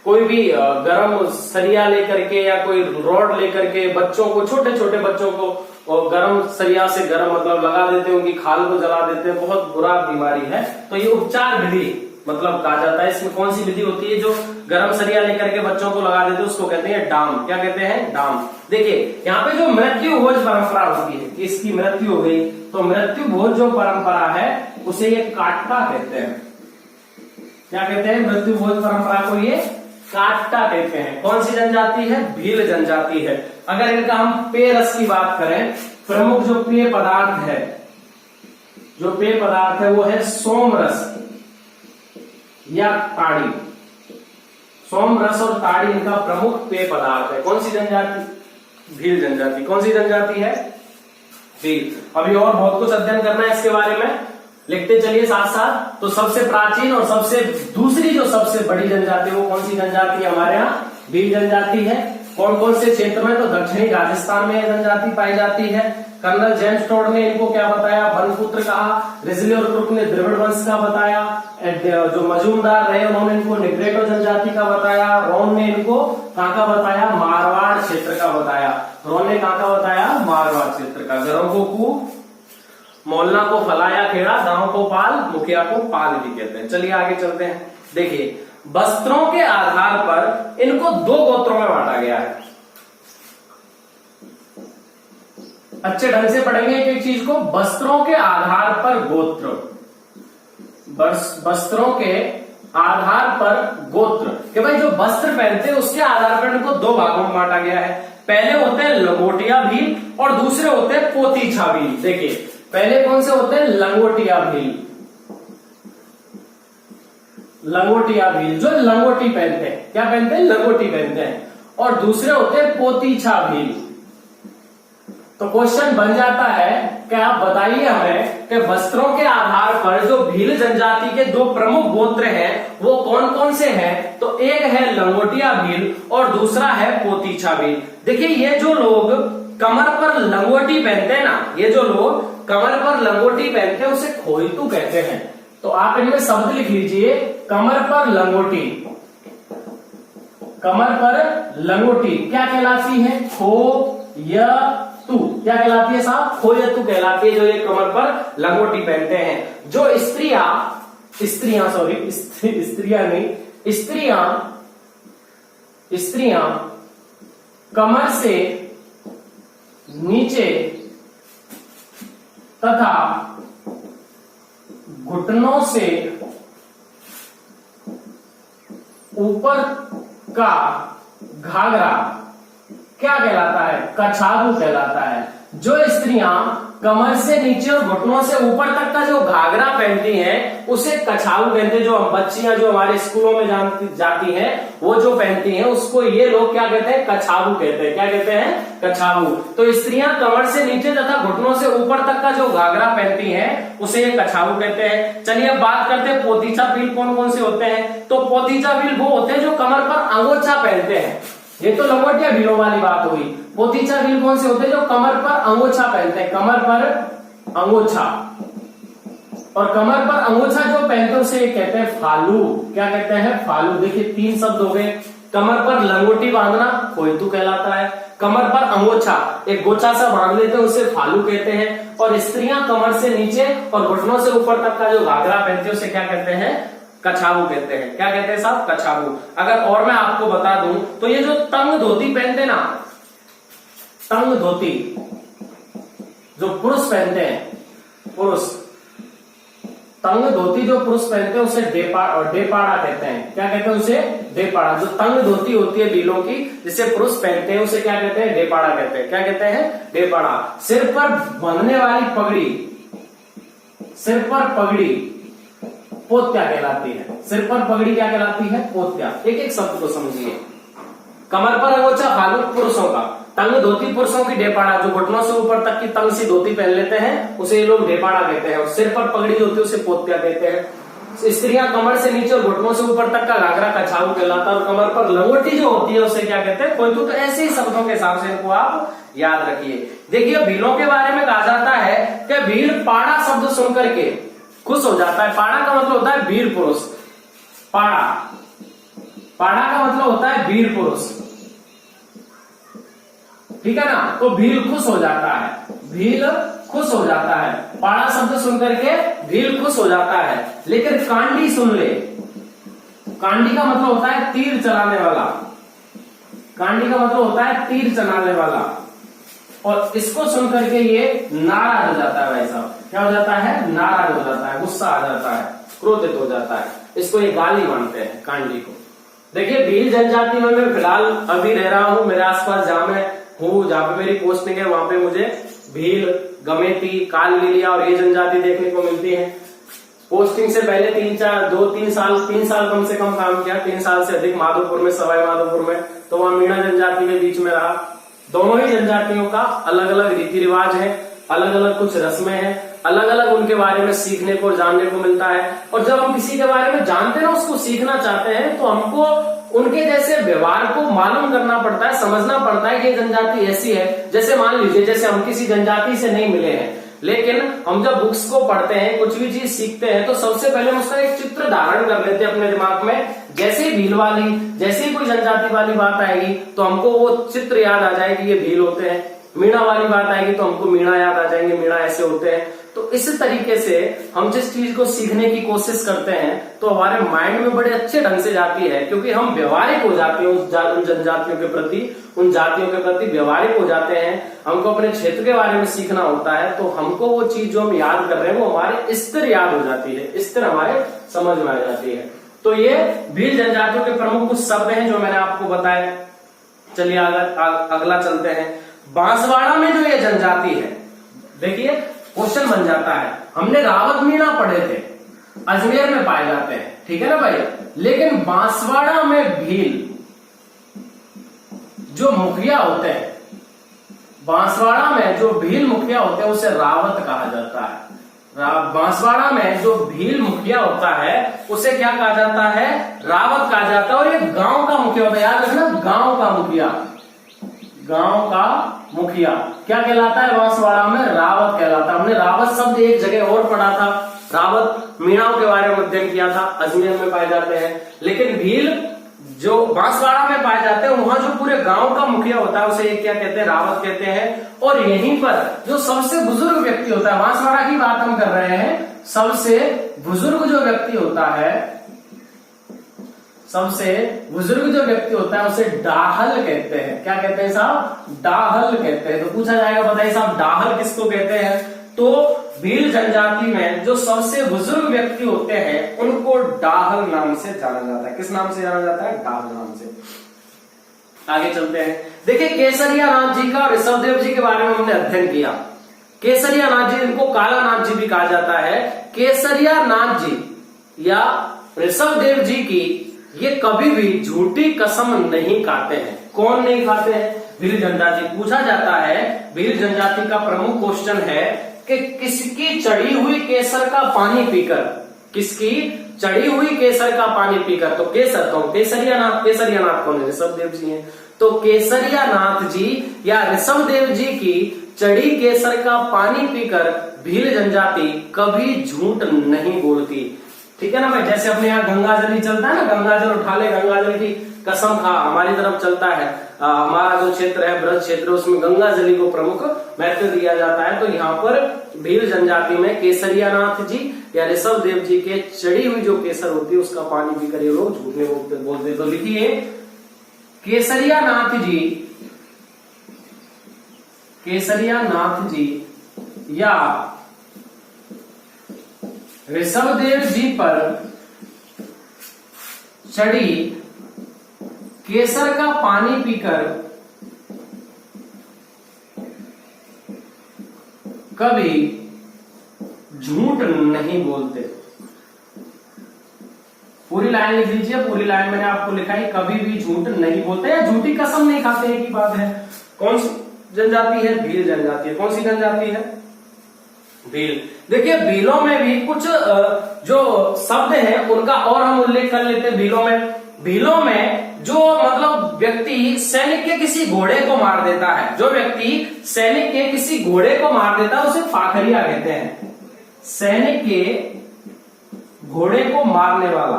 कोई भी गरम सरिया लेकर के या कोई रॉड लेकर के बच्चों को, छोटे छोटे बच्चों को और गरम सरिया से गरम मतलब लगा देते हैं, उनकी खाल को जला देते हैं, बहुत बुरा बीमारी है। तो ये उपचार विधि मतलब कहा जाता है। इसमें कौन सी विधि होती है? जो गरम सरिया लेकर के बच्चों को लगा देते हैं उसको कहते हैं डाम। क्या कहते हैं? डाम। देखिए यहाँ पे जो मृत्यु भोज परंपरा होती है, इसकी मृत्यु हो गई तो मृत्यु भोज जो परंपरा है उसे ये काटका कहते हैं। क्या कहते हैं? मृत्यु भोज परंपरा को ये काटका कहते हैं। कौन सी जनजाति है? भील जनजाति है। अगर इनका हम पेय रस की बात करें, प्रमुख जो पेय पदार्थ है, जो पेय पदार्थ है वो है सोम रस या ताड़ी। सोम रस और ताड़ी इनका प्रमुख पेय पदार्थ है। कौन सी जनजाति? भील जनजाति। कौन सी जनजाति है? भील। अभी और बहुत कुछ अध्ययन करना है इसके बारे में, लिखते चलिए साथ साथ। तो सबसे प्राचीन और सबसे दूसरी जो सबसे बड़ी जनजाति है वो कौन सी जनजाति है? हमारे यहाँ भील जनजाति है। कौन कौन से क्षेत्र में? तो दक्षिणी राजस्थान में यह जनजाति पाई जाती है। कर्नल जेम्स टोड ने इनको क्या बताया? बनपुत्र कहा। रिजली और क्रुक ने द्रविड़ वंश का बताया। जो मजूमदार रहे उन्होंने इनको निग्रेटो जनजाति का बताया। रोन ने इनको कहाँ का बताया? मारवाड़ क्षेत्र का बताया। रोन ने कहाँ का बताया? मारवाड़ क्षेत्र का। घरों को कू, मोहल्ला को फलाया खेड़ा, गांव को पाल, मुखिया को पाल भी कहते हैं। चलिए आगे चलते हैं। देखिए वस्त्रों के आधार पर इनको दो गोत्रों में बांटा गया है। अच्छे ढंग से पढ़ेंगे एक एक चीज को। वस्त्रों के आधार पर गोत्र, वस्त्रों के आधार पर गोत्र, कि भाई जो वस्त्र पहनते हैं उसके आधार पर इनको दो भागों में बांटा गया है। पहले होते हैं लंगोटिया भील और दूसरे होते हैं पोतीछा भील। देखिए पहले कौन से होते हैं? लंगोटिया भील। लंगोटिया भील जो लंगोटी पहनते हैं। क्या पहनते हैं? लंगोटी पहनते हैं। और दूसरे होते हैं पोतीछा भील। तो क्वेश्चन बन जाता है कि आप बताइए हमें कि वस्त्रों के आधार पर जो भील जनजाति के दो प्रमुख गोत्र हैं वो कौन कौन से हैं? तो एक है लंगोटिया भील और दूसरा है पोतीछा भील। देखिए ये जो लोग कमर पर लंगोटी पहनते हैं ना, ये जो लोग कमर पर लंगोटी पहनते हैं उसे खोइतू कहते हैं। तो आप इनमें शब्द लिख लीजिए, कमर पर लंगोटी। कमर पर लंगोटी क्या कहलाती है? खोयतू। क्या कहलाती है साहब? खोयतू कहलाती है, जो ये कमर पर लंगोटी पहनते हैं। जो स्त्रियां कमर से नीचे तथा घुटनों से ऊपर का घाघरा क्या कहलाता है? कछाबू कहलाता है। जो स्त्रियां कमर से नीचे और घुटनों से ऊपर तक का जो घाघरा पहनती हैं उसे कछाबू कहते हैं। जो बच्चियां जो हमारे स्कूलों में जाती हैं वो जो पहनती हैं उसको ये लोग क्या कहते हैं? कछाबू कहते हैं। क्या कहते हैं? कछाबू। तो स्त्रियां कमर से नीचे तथा घुटनों से ऊपर तक का जो घाघरा पहनती हैं उसे ये कछाबू कहते हैं। चलिए अब बात करते हैं पोतीचा भील कौन कौन से होते हैं। तो पोतीचा भील वो होते हैं जो कमर पर अंगोछा पहनते हैं। ये तो लंगोटिया भीलों वाली बात हुई। पोतीचा भील कौन से होते हैं? जो कमर पर अंगोछा पहनते हैं। कमर पर अंगोछा, और कमर पर अंगोछा जो पहनते हैं उसे कहते हैं फालू। क्या कहते हैं? फालू। देखिए 3 शब्द हो गए। कमर पर लंगोटी बांधना खोइतू कहलाता है। कमर पर अंगोछा एक गोछा सा बांध लेते हैं उसे फालू कहते हैं। और स्त्रियां कमर से नीचे और घुटनों से ऊपर तक का जो घाघरा पहनते हैं उसे क्या कहते हैं? कछाबू कहते हैं। क्या कहते हैं साहब? कछाबू। अगर और मैं आपको बता दूं तो ये जो तंग धोती पहनते ना, तंग धोती जो पुरुष पहनते हैं, पुरुष तंग धोती जो पुरुष पहनते हैं उसे डेपाड़ा कहते हैं। क्या कहते हैं? उसे डेपाड़ा। जो तंग धोती होती है भीलों की जिसे पुरुष पहनते हैं उसे क्या कहते हैं? डेपाड़ा कहते हैं। क्या कहते हैं? डेपाड़ा। सिर पर बांधने वाली पगड़ी, सिर पर पगड़ी पोत्या कहलाती है। सिर पर पगड़ी क्या कहलाती है? पोत्या। एक एक शब्द को समझिए। कमर पर अंगोछा फालू पुरुषों का, तंग धोती पुरुषों की डेपाड़ा, जो घुटनों से ऊपर तक की तंग सी धोती पहन लेते हैं उसे ये लोग डेपाड़ा कहते हैं। और सिर पर पगड़ी जो होती है उसे पोत्या कहते हैं। स्त्रियां कमर से नीचे और घुटनों से ऊपर तक का घाघरा कछाबू कहलाता है। और कमर पर लंगोटी जो होती है उसे क्या कहते हैं? खोइतू। तो ऐसे ही शब्दों के हिसाब से इनको आप याद रखिए। देखिए भीलों के बारे में कहा जाता है कि भील पाड़ा शब्द सुनकर के खुश हो जाता है। पाड़ा का मतलब होता है वीर पुरुष। पाड़ा, पाड़ा का मतलब होता है वीर पुरुष, ठीक है ना। तो भील खुश हो जाता है, भील खुश हो जाता है। पाड़ा शब्द सुनकर के भील खुश हो जाता है। लेकिन कांडी सुन ले, कांडी का मतलब होता है तीर चलाने वाला। कांडी का मतलब होता है तीर चलाने वाला। और इसको सुनकर के ये नाराज हो जाता है। भाई साहब क्या हो जाता है? नाराज हो जाता है, गुस्सा आ जाता है, क्रोधित हो जाता है। इसको ये गाली मानते हैं कांडी को। देखिए भील जनजाति में मैं फिलहाल अभी रह रहा हूँ। मेरे आसपास जहां मैं हूँ, जहां पे मेरी पोस्टिंग है वहां पे मुझे भील, गमेती, काल लीलिया और ये जनजाति देखने को मिलती है। पोस्टिंग से पहले 3 साल कम से कम काम किया। 3 साल से अधिक माधोपुर में, सवाई माधोपुर में। तो वहां मीणा जनजाति के बीच में रहा। दोनों ही जनजातियों का अलग अलग रीति रिवाज है, अलग अलग कुछ रस्में हैं, अलग अलग उनके बारे में सीखने को और जानने को मिलता है। और जब हम किसी के बारे में जानते हैं, उसको सीखना चाहते हैं, तो हमको उनके जैसे व्यवहार को मालूम करना पड़ता है, समझना पड़ता है कि ये जनजाति ऐसी है। जैसे मान लीजिए, जैसे हम किसी जनजाति से नहीं मिले हैं, लेकिन हम जब बुक्स को पढ़ते हैं, कुछ भी चीज सीखते हैं, तो सबसे पहले हम उसका एक चित्र धारण कर लेते हैं अपने दिमाग में। जैसे ही भील वाली, जैसे ही कोई जनजाति वाली बात आएगी तो हमको वो चित्र याद आ जाएगी, ये भील होते हैं। मीणा वाली बात आएगी तो हमको मीणा याद आ जाएंगे, मीणा ऐसे होते हैं। तो इस तरीके से हम जिस चीज को सीखने की कोशिश करते हैं तो हमारे माइंड में बड़े अच्छे ढंग से जाती है, क्योंकि हम व्यवहारिक हो जाते हैं उन जनजातियों के प्रति, उन जातियों के प्रति व्यवहारिक हो जाते हैं। हमको अपने क्षेत्र के बारे में सीखना होता है, तो हमको वो चीज जो हम याद कर रहे हैं वो हमारे स्थिर याद हो जाती है, स्थिर हमारे समझ में आ जाती है। तो ये भील जनजातियों के प्रमुख कुछ शब्द हैं जो मैंने आपको बताए। चलिए अगला चलते हैं। बांसवाड़ा में जो ये जनजाति है, देखिए क्वेश्चन बन जाता है। हमने रावत मीणा पढ़े थे, अजमेर में पाए जाते हैं, ठीक है ना भाई। लेकिन बांसवाड़ा में भील जो मुखिया होते हैं, बांसवाड़ा में जो भील मुखिया होते हैं उसे रावत कहा जाता है। बांसवाड़ा में जो भील मुखिया होता है उसे क्या कहा जाता है? रावत कहा जाता है। और ये गांव का मुखिया होता है, याद रखना, गांव का मुखिया, गांव का मुखिया क्या कहलाता है? बांसवाड़ा में रावत कहलाता है। हमने रावत शब्द एक जगह और पढ़ा था, रावत मीणाओं के बारे में अध्ययन किया था, अजमेर में पाए जाते हैं। लेकिन भील जो बांसवाड़ा में पाए जाते हैं, वहां जो पूरे गांव का मुखिया होता है उसे क्या कहते हैं? रावत कहते हैं। और यहीं पर जो सबसे बुजुर्ग व्यक्ति होता है, बांसवाड़ा की बात हम कर रहे हैं, सबसे बुजुर्ग जो व्यक्ति होता है, सबसे बुजुर्ग जो व्यक्ति होता है उसे डाहल कहते हैं। क्या कहते हैं साहब? डाहल कहते हैं। तो पूछा जाएगा, बताइए साहब डाहल किसको कहते हैं? तो भील जनजाति में जो सबसे बुजुर्ग व्यक्ति होते हैं उनको डाहल नाम से जाना जाता है। किस नाम से जाना जाता है? डाहल नाम से। आगे चलते हैं। देखिए केसरिया नाथ जी का और ऋषभदेव जी के बारे में हमने अध्ययन किया। केसरिया नाथ जी, इनको काला नाथ जी भी कहा जाता है। केसरिया नाथ जी या ऋषभदेव जी की ये कभी भी झूठी कसम नहीं खाते हैं। कौन नहीं खाते हैं? भील जनजाति। पूछा जाता है, भील जनजाति का प्रमुख क्वेश्चन है कि किसकी चढ़ी हुई केसर का पानी पीकर, किसकी चढ़ी हुई केसर का पानी पीकर, तो केसर कौन? केसरिया नाथ। केसरिया नाथ कौन है? ऋषभदेव जी हैं। तो केसरिया नाथ जी या ऋषभदेव जी की चढ़ी केसर का पानी पीकर भील जनजाति कभी झूठ नहीं बोलती। ठीक है ना भाई? जैसे अपने यहाँ गंगाजली चलता है ना, गंगाजल उठा ले, गंगाजल की कसम खा, हमारी तरफ चलता है। हमारा जो क्षेत्र है ब्रज क्षेत्र, उसमें गंगाजली को प्रमुख महत्व दिया जाता है। तो यहाँ पर भील जनजाति में केसरिया नाथ जी या ऋषभदेव जी के चढ़ी हुई जो केसर होती है उसका पानी पीकर ये लोग झूठ नहीं बोलते। तो लिखिए केसरिया नाथ जी, केसरिया नाथ जी या ऋषभदेव जी पर चढ़ी केसर का पानी पीकर कभी झूठ नहीं बोलते। पूरी लाइन लिख लीजिए, पूरी लाइन मैंने आपको लिखा है, कभी भी झूठ नहीं बोलते या झूठी कसम नहीं खाते। एक ही बात है। कौन सी जनजाति है? भील जनजाति है। कौन सी जनजाति है? भील। देखिए भीलों में भी कुछ जो शब्द हैं उनका और हम उल्लेख कर लेते हैं। भीलों में जो मतलब व्यक्ति सैनिक के किसी घोड़े को मार देता है, जो व्यक्ति सैनिक के किसी घोड़े को मार देता है उसे पाखरिया कहते हैं। सैनिक के घोड़े को मारने वाला।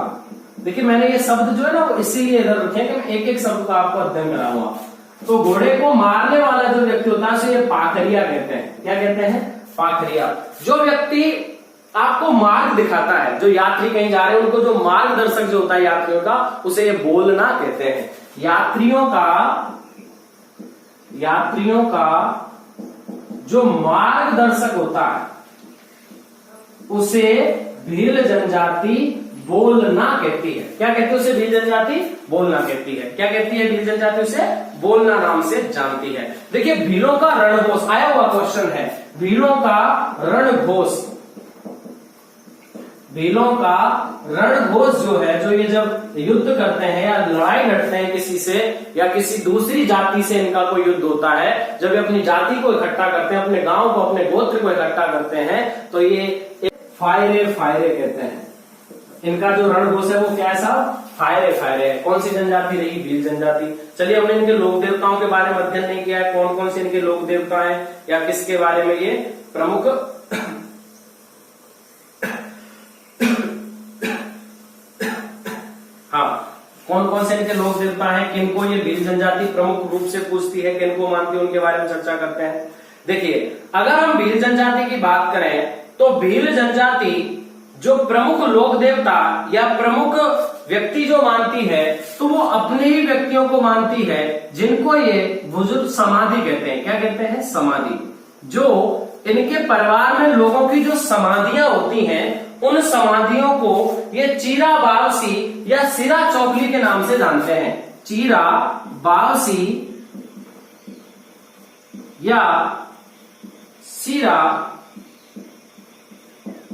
देखिए मैंने ये शब्द जो है ना इसीलिए इधर रखे कि मैं एक एक शब्द का आपको अध्ययन कराऊंगा। तो घोड़े को मारने वाला जो व्यक्ति होता है उसे ये पाखरिया कहते हैं। क्या कहते हैं? पाखरिया। जो व्यक्ति आपको मार्ग दिखाता है, जो यात्री कहीं जा रहे हैं उनको जो मार्गदर्शक जो होता है यात्रियों का, उसे ये बोलना कहते हैं। यात्रियों का जो मार्गदर्शक होता है उसे भील जनजाति बोलना कहती है। क्या कहती है उसे? भील जनजाति बोलना कहती है। क्या कहती है भील जनजाति? उसे बोलना नाम से जानती है। देखिए भीलों का रणघोष आया हुआ क्वेश्चन है। भीलों का रणघोष, भीलों का रणघोष जो है, जो ये जब युद्ध करते हैं या लड़ाई लड़ते हैं किसी से या किसी दूसरी जाति से, इनका कोई युद्ध होता है, जब ये अपनी जाति को इकट्ठा करते हैं, अपने गांव को, अपने गोत्र को इकट्ठा करते हैं, तो ये फायरे फायरे कहते हैं। इनका जो रणघोष है वो क्या है साहब? फायरे फायरे है। कौन सी जनजाति रही? भील जनजाति। चलिए हमने इनके लोक देवताओं के बारे में अध्ययन नहीं किया है। कौन कौन से इनके लोक देवता हैं या किसके बारे में ये प्रमुख हाँ, कौन कौन से इनके लोक देवता हैं, किनको ये भील जनजाति प्रमुख रूप से पूछती है, किनको मानती है, उनके बारे में चर्चा करते हैं। देखिए अगर हम भील जनजाति की बात करें तो भील जनजाति जो प्रमुख लोक देवता या प्रमुख व्यक्ति जो मानती है तो वो अपने ही व्यक्तियों को मानती है, जिनको ये बुजुर्ग समाधि कहते हैं। क्या कहते हैं? समाधि। जो इनके परिवार में लोगों की जो समाधियां होती हैं उन समाधियों को ये चीरा बावसी या सिरा चौकली के नाम से जानते हैं। चीरा बावसी या सिरा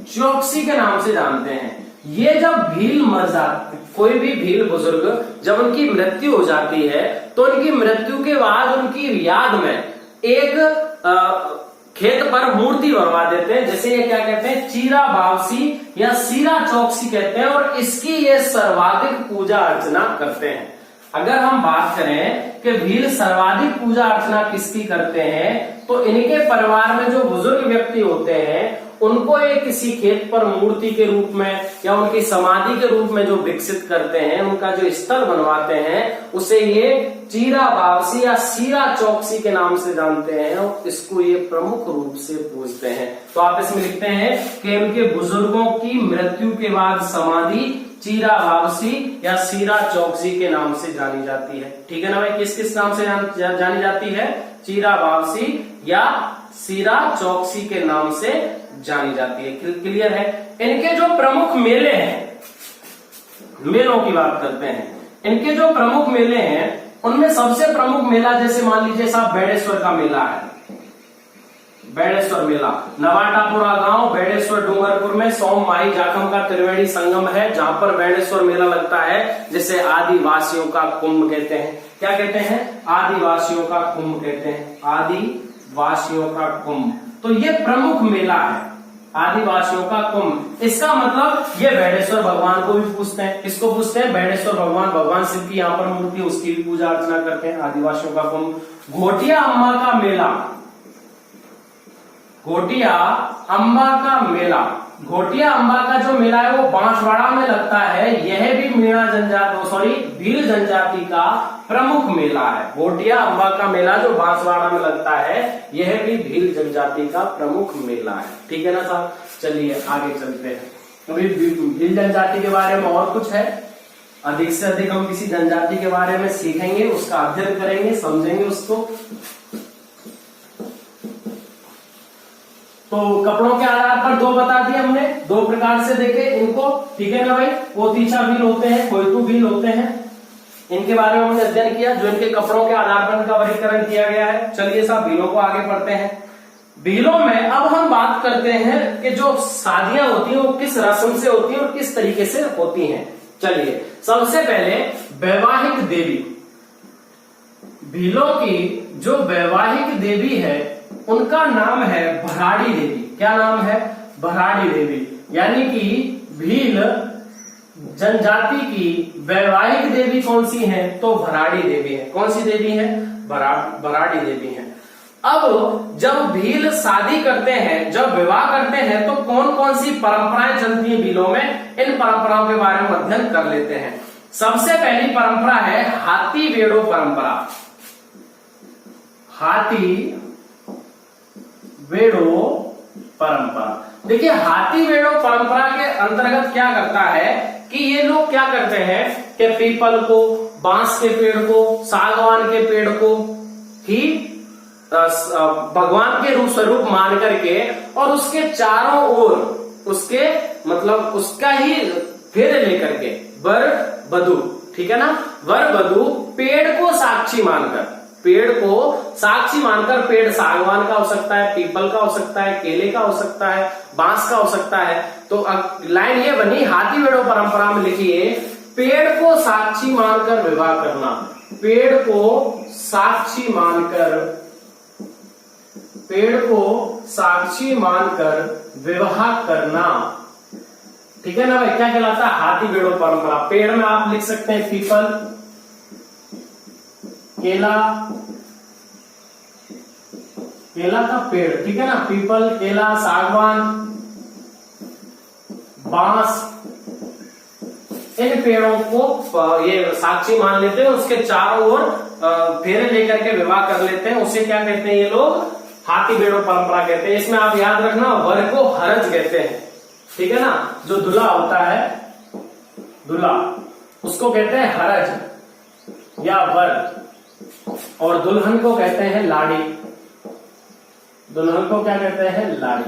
चौकसी के नाम से जानते हैं। ये जब भील मर जाते, कोई भी भील बुजुर्ग जब उनकी मृत्यु हो जाती है तो उनकी मृत्यु के बाद उनकी याद में एक खेत पर मूर्ति बनवा देते हैं, जैसे ये क्या कहते हैं? चीरा बावसी या सीरा चौकसी कहते हैं, और इसकी ये सर्वाधिक पूजा अर्चना करते हैं। अगर हम बात करें कि भील सर्वाधिक पूजा अर्चना किसकी करते हैं, तो इनके परिवार में जो बुजुर्ग व्यक्ति होते हैं उनको ये किसी खेत पर मूर्ति के रूप में या उनकी समाधि के रूप में जो विकसित करते हैं, उनका जो स्थल बनवाते हैं, उसे ये चीरा बावसी या सीरा चौकसी के नाम से जानते हैं और इसको ये प्रमुख रूप से पूजते हैं। तो आप इसमें लिखते हैं कि उनके बुजुर्गों की मृत्यु के बाद समाधि चीरा बावसी या सीरा चौकसी के नाम से जानी जाती है। ठीक है ना भाई? किस किस नाम से जानी जाती है? चीरा बावसी या सीरा चौकसी के नाम से जानी जाती है। क्लियर है? इनके जो प्रमुख मेले हैं, मेलों की बात करते हैं। इनके जो प्रमुख मेले हैं उनमें सबसे प्रमुख मेला जैसे मान लीजिए साहब बेड़ेश्वर का मेला है, बेड़ेश्वर मेला, नवाटापुरा गांव बेड़ेश्वर डूंगरपुर में सोम माही जाखम का त्रिवेणी संगम है, जहां पर बेड़ेश्वर मेला लगता है, जिसे आदिवासियों का कुंभ कहते हैं। क्या कहते हैं? आदिवासियों का कुंभ कहते हैं, आदिवासियों का कुंभ। तो ये प्रमुख मेला है, आदिवासियों का कुंभ। इसका मतलब ये बेड़ेश्वर भगवान को भी पूछते हैं, किसको पूछते हैं? बेड़ेश्वर भगवान, भगवान शिव की यहाँ पर मूर्ति, उसकी भी पूजा अर्चना करते हैं, आदिवासियों का कुंभ। घोटिया अम्मा का मेला, घोटिया अम्बा का मेला, घोटिया अम्बा का जो मेला है वो बांसवाड़ा में लगता है। यह भी मीणा जनजाति भील जनजाति का प्रमुख मेला है। घोटिया अम्बा का मेला जो बांसवाड़ा में लगता है, यह भी भील जनजाति का प्रमुख मेला है। ठीक है ना साहब? चलिए आगे चलते हैं। अभी भील जनजाति के बारे में और कुछ है, अधिक से अधिक हम किसी जनजाति के बारे में सीखेंगे, उसका अध्ययन करेंगे, समझेंगे उसको। तो कपड़ों के आधार पर दो बता दिए हमने, दो प्रकार से देखे इनको। ठीक है ना भाई? पोतीछा भील होते हैं, कोयतू भील होते हैं, इनके बारे में हमने अध्ययन किया, जो इनके कपड़ों के आधार पर इनका वर्गीकरण किया गया है। चलिए साहब भीलों को आगे पढ़ते हैं। भीलों में अब हम बात करते हैं कि जो शादियां होती हैं वो किस रस्म से होती हैं और किस तरीके से होती हैं। चलिए सबसे पहले वैवाहिक देवी, भीलों की जो वैवाहिक देवी है उनका नाम है भराड़ी देवी। क्या नाम है? भराड़ी देवी। यानी कि भील जनजाति की वैवाहिक देवी कौन सी है? तो भराड़ी देवी है। कौन सी देवी है? भराड़ी देवी है। अब जब भील शादी करते हैं, जब विवाह करते हैं, तो कौन कौन सी परंपराएं चलती हैं भीलों में, इन परंपराओं के बारे में अध्ययन कर लेते हैं। सबसे पहली परंपरा है हाथी वेड़ो परंपरा। हाथी वेड़ो परंपरा। देखिए हाथी वेड़ो परंपरा के अंतर्गत क्या करता है कि ये लोग क्या करते हैं कि पीपल को, बांस के पेड़ को, सागवान के पेड़ को ही भगवान के रूप स्वरूप मान करके और उसके चारों ओर उसके मतलब उसका ही फेरे लेकर के वर वधू, ठीक है ना, वर वधू पेड़ को साक्षी मानकर, पेड़ को साक्षी मानकर, पेड़ सागवान का हो सकता है, पीपल का हो सकता है, केले का हो सकता है, बांस का हो सकता है। तो लाइन ये बनी हाथी वेड़ो परंपरा में, लिखिए पेड़ को साक्षी मानकर विवाह करना, पेड़ को साक्षी मानकर, पेड़ को साक्षी मानकर विवाह करना। ठीक है ना भाई? क्या कहलाता है? हाथी वेड़ो परंपरा। पेड़ में आप लिख सकते हैं पीपल, केला, केला का पेड़, ठीक है ना, पीपल, केला, सागवान, बांस, इन पेड़ों को ये साक्षी मान लेते हैं, उसके चारों ओर फेरे लेकर के विवाह कर लेते हैं। उसे क्या कहते हैं ये लोग? हाथी वेड़ो परंपरा कहते हैं। इसमें आप याद रखना वर को हरज कहते हैं, ठीक है ना, जो दूल्हा होता है, दूल्हा, उसको कहते हैं हरज या वर, और दुल्हन को कहते हैं लाड़ी, दुल्हन को क्या कहते हैं? लाड़ी।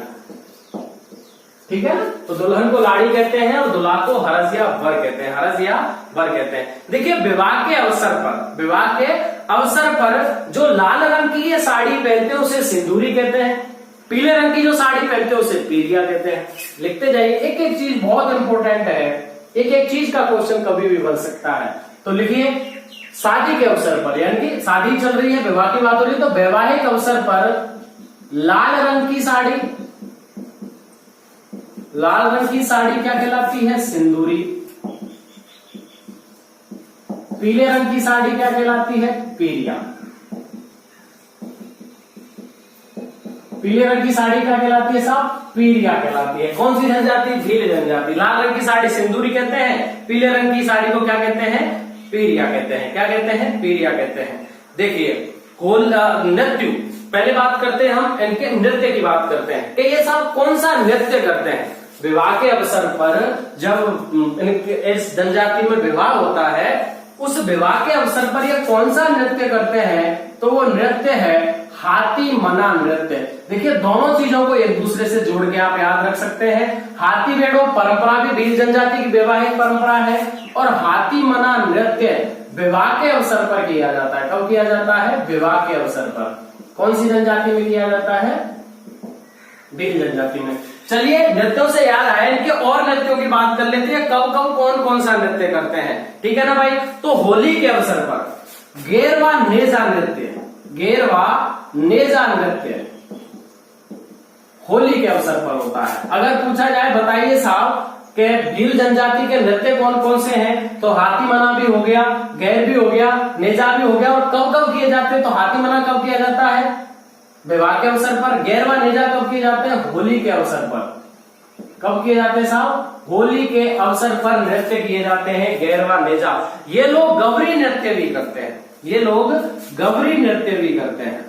ठीक है ना? तो दुल्हन को लाड़ी कहते हैं और दूल्हा को हरस या वर कहते हैं, हरस या वर कहते हैं। देखिए विवाह के अवसर पर, विवाह के अवसर पर जो लाल रंग की ये साड़ी पहनते हैं उसे सिंदूरी कहते हैं, पीले रंग की जो साड़ी पहनते हैं उसे पीरिया कहते हैं। लिखते जाइए, एक एक चीज बहुत इंपॉर्टेंट है, एक एक चीज का क्वेश्चन कभी भी बन सकता है। तो लिखिए शादी के अवसर पर, यानी कि शादी चल रही है, विवाह की बात हो रही है, तो वैवाहिक अवसर पर लाल रंग की साड़ी, लाल रंग की साड़ी क्या कहलाती है? सिंदूरी। पीले रंग की साड़ी क्या कहलाती है? पीरिया। पीले रंग की साड़ी क्या कहलाती है साहब? पीरिया कहलाती है। कौन सी जनजाति? भील जनजाति। लाल रंग की साड़ी सिंदूरी कहते हैं, पीले रंग की साड़ी को क्या कहते हैं? पीरिया कहते हैं। क्या कहते हैं? पीरिया कहते हैं। देखिए होल नृत्य, पहले बात करते हैं हम इनके नृत्य की बात करते हैं कि ये साहब कौन सा नृत्य करते हैं विवाह के अवसर पर। जब इस जनजाति में विवाह होता है, उस विवाह के अवसर पर ये कौन सा नृत्य करते हैं? तो वो नृत्य है हाथी मना नृत्य। देखिए दोनों चीजों को एक दूसरे से जोड़ के आप याद रख सकते हैं। हाथी वेड़ो परंपरा भी भील जनजाति की वैवाहिक परंपरा है और हाथी मना नृत्य विवाह के अवसर पर किया जाता है। कब किया जाता है? विवाह के अवसर पर। कौन सी जनजाति में किया जाता है? भील जनजाति में। चलिए नृत्यों से याद आया, इनके और नृत्यों की बात कर लेते हैं, कब कब कौन कौन सा नृत्य करते हैं। ठीक है ना भाई? तो होली के अवसर पर गेरवा नेजा नृत्य, गेरवा नेजा नृत्य होली के अवसर पर होता है। अगर पूछा जाए बताइए साहब कि भील जनजाति के नृत्य कौन कौन से हैं, तो हाथी मना भी हो गया, गैर भी हो गया, नेजा भी हो गया। और कब कब किए जाते हैं? तो हाथी मना कब किया जाता है? विवाह के अवसर पर। गैर व नेजा कब किए जाते हैं? होली के अवसर पर। कब किए जाते हैं साहब? होली के अवसर पर नृत्य किए जाते हैं गैर व नेजा। ये लोग गौरी नृत्य भी करते हैं, ये लोग गौरी नृत्य भी करते हैं,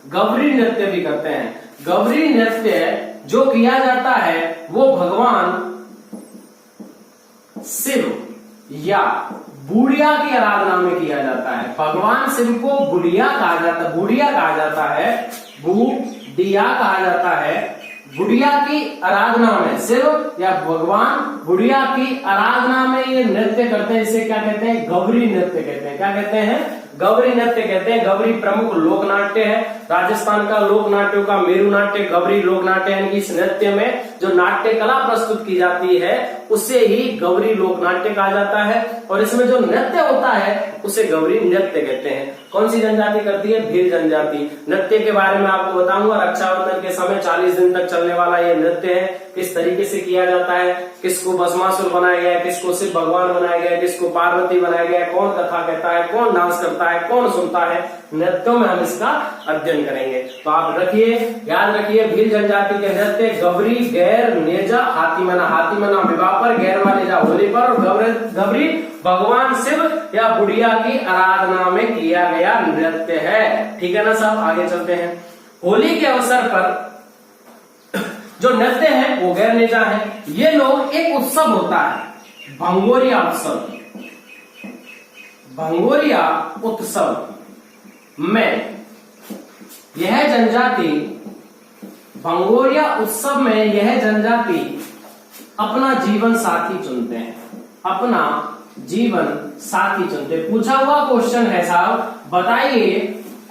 गौरी नृत्य भी करते हैं। गौरी नृत्य जो किया जाता है वो भगवान शिव या बुढ़िया की आराधना में किया जाता है। भगवान शिव को बुढ़िया कहा जाता है, बुढ़िया कहा जाता है, बुढ़िया कहा जाता है। बुढ़िया की आराधना में शिव या भगवान बुढ़िया की आराधना में ये नृत्य करते हैं। इसे क्या कहते हैं? गौरी नृत्य कहते हैं। क्या कहते हैं? गौरी नृत्य कहते हैं। गौरी प्रमुख लोक नाट्य है, राजस्थान का लोक नाट्यों का मेरू नाट्य गौरी लोक नाट्य है। इस नृत्य में जो नाट्य कला प्रस्तुत की जाती है उसे ही गौरी लोक नाट्य कहा जाता है। और इसमें जो नृत्य होता है उसे गौरी नृत्य कहते हैं। कौन सी जनजाति करती है? भील जनजाति। नृत्य के बारे में आपको बताऊंगा। रक्षाबंधन के समय 40 दिन तक चलने वाला ये नृत्य है। किस तरीके से किया जाता है, किसको भस्मासुर बनाया गया है, किसको शिव भगवान बनाया गया है, किसको पार्वती बनाया गया है, कौन कथा कहता है, कौन डांस करता है, कौन सुनता है, नृत्यों में हम इसका अध्ययन करेंगे। तो आप रखिए, याद रखिए, भील जनजाति के नृत्य गौरी, गैर, नेजा, हाथी मना विवाह पर, गैर व नेजा होली पर, और गौरी भगवान शिव या बुढ़िया की आराधना में किया गया नृत्य है। ठीक है ना साहब? आगे चलते हैं। होली के अवसर पर जो नृत्य है वो गैर नेजा है। ये लोग एक उत्सव होता है भंगोरिया उत्सव, भंगोरिया उत्सव में यह जनजाति, भंगोरिया उत्सव में यह जनजाति अपना जीवन साथी चुनते हैं, अपना जीवन साथी चुनते। पूछा हुआ क्वेश्चन है साहब, बताइए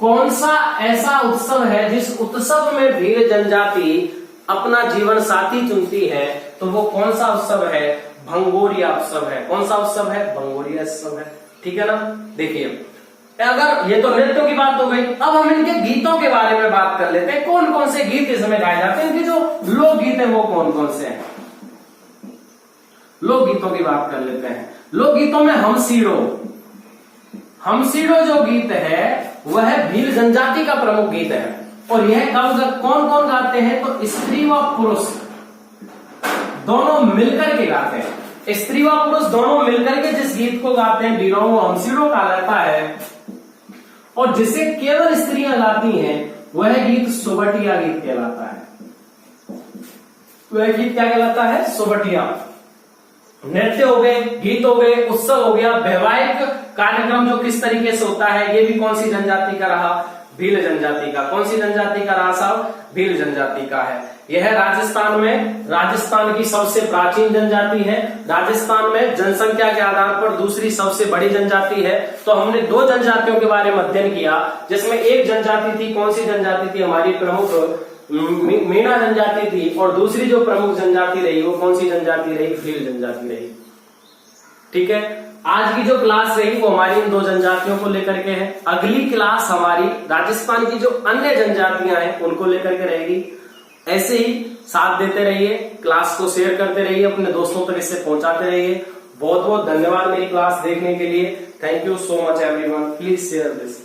कौन सा ऐसा उत्सव है जिस उत्सव में भील जनजाति अपना जीवन साथी चुनती है? तो वो कौन सा उत्सव है? भंगोरिया उत्सव है। कौन सा उत्सव है? भंगोरिया उत्सव है। ठीक है ना? देखिए, अगर ये तो नृत्यों की बात हो गई, अब हम इनके गीतों के बारे में बात कर लेते हैं। कौन कौन से गीत इसमें गाए जाते हैं, इनके जो लोकगीत है वो कौन कौन से हैं? लोकगीतों की बात कर लेते हैं। लोकगीतों में हमसीड़ो जो गीत है वह भील जनजाति का प्रमुख गीत है। और यह कब कौन कौन गाते हैं? तो स्त्री व पुरुष दोनों मिलकर के गाते हैं। स्त्री व पुरुष दोनों मिलकर के जिस गीत को गाते हैं वीरों, वो हमसीड़ो कहा जाता है। और जिसे केवल स्त्रियां गाती हैं वह गीत सोबटिया गीत कहलाता है। वह गीत क्या कहलाता है? सोबटिया। नृत्य हो गए, गीत हो गए, उत्सव हो गया, वैवाहिक कार्यक्रम जो किस तरीके से होता है ये भी कौन सी जनजाति का रहा? भील जनजाति का। कौन सी जनजाति का रहा साहब? भील जनजाति का है। यह राजस्थान की सबसे प्राचीन जनजाति है। राजस्थान में जनसंख्या के आधार पर दूसरी सबसे बड़ी जनजाति है। तो हमने दो जनजातियों के बारे में अध्ययन किया, जिसमें एक जनजाति थी, कौन सी जनजाति थी? हमारी प्रमुख मीणा जनजाति थी। और दूसरी जो प्रमुख जनजाति रही वो कौन सी जनजाति रही? भील जनजाति रही। ठीक है, आज की जो क्लास रही वो हमारी इन दो जनजातियों को लेकर के है। अगली क्लास हमारी राजस्थान की जो अन्य जनजातियां हैं उनको लेकर के रहेगी। ऐसे ही साथ देते रहिए, क्लास को शेयर करते रहिए, अपने दोस्तों तक इसे पहुंचाते रहिए। बहुत बहुत धन्यवाद मेरी क्लास देखने के लिए। Thank you so much everyone. Please share this.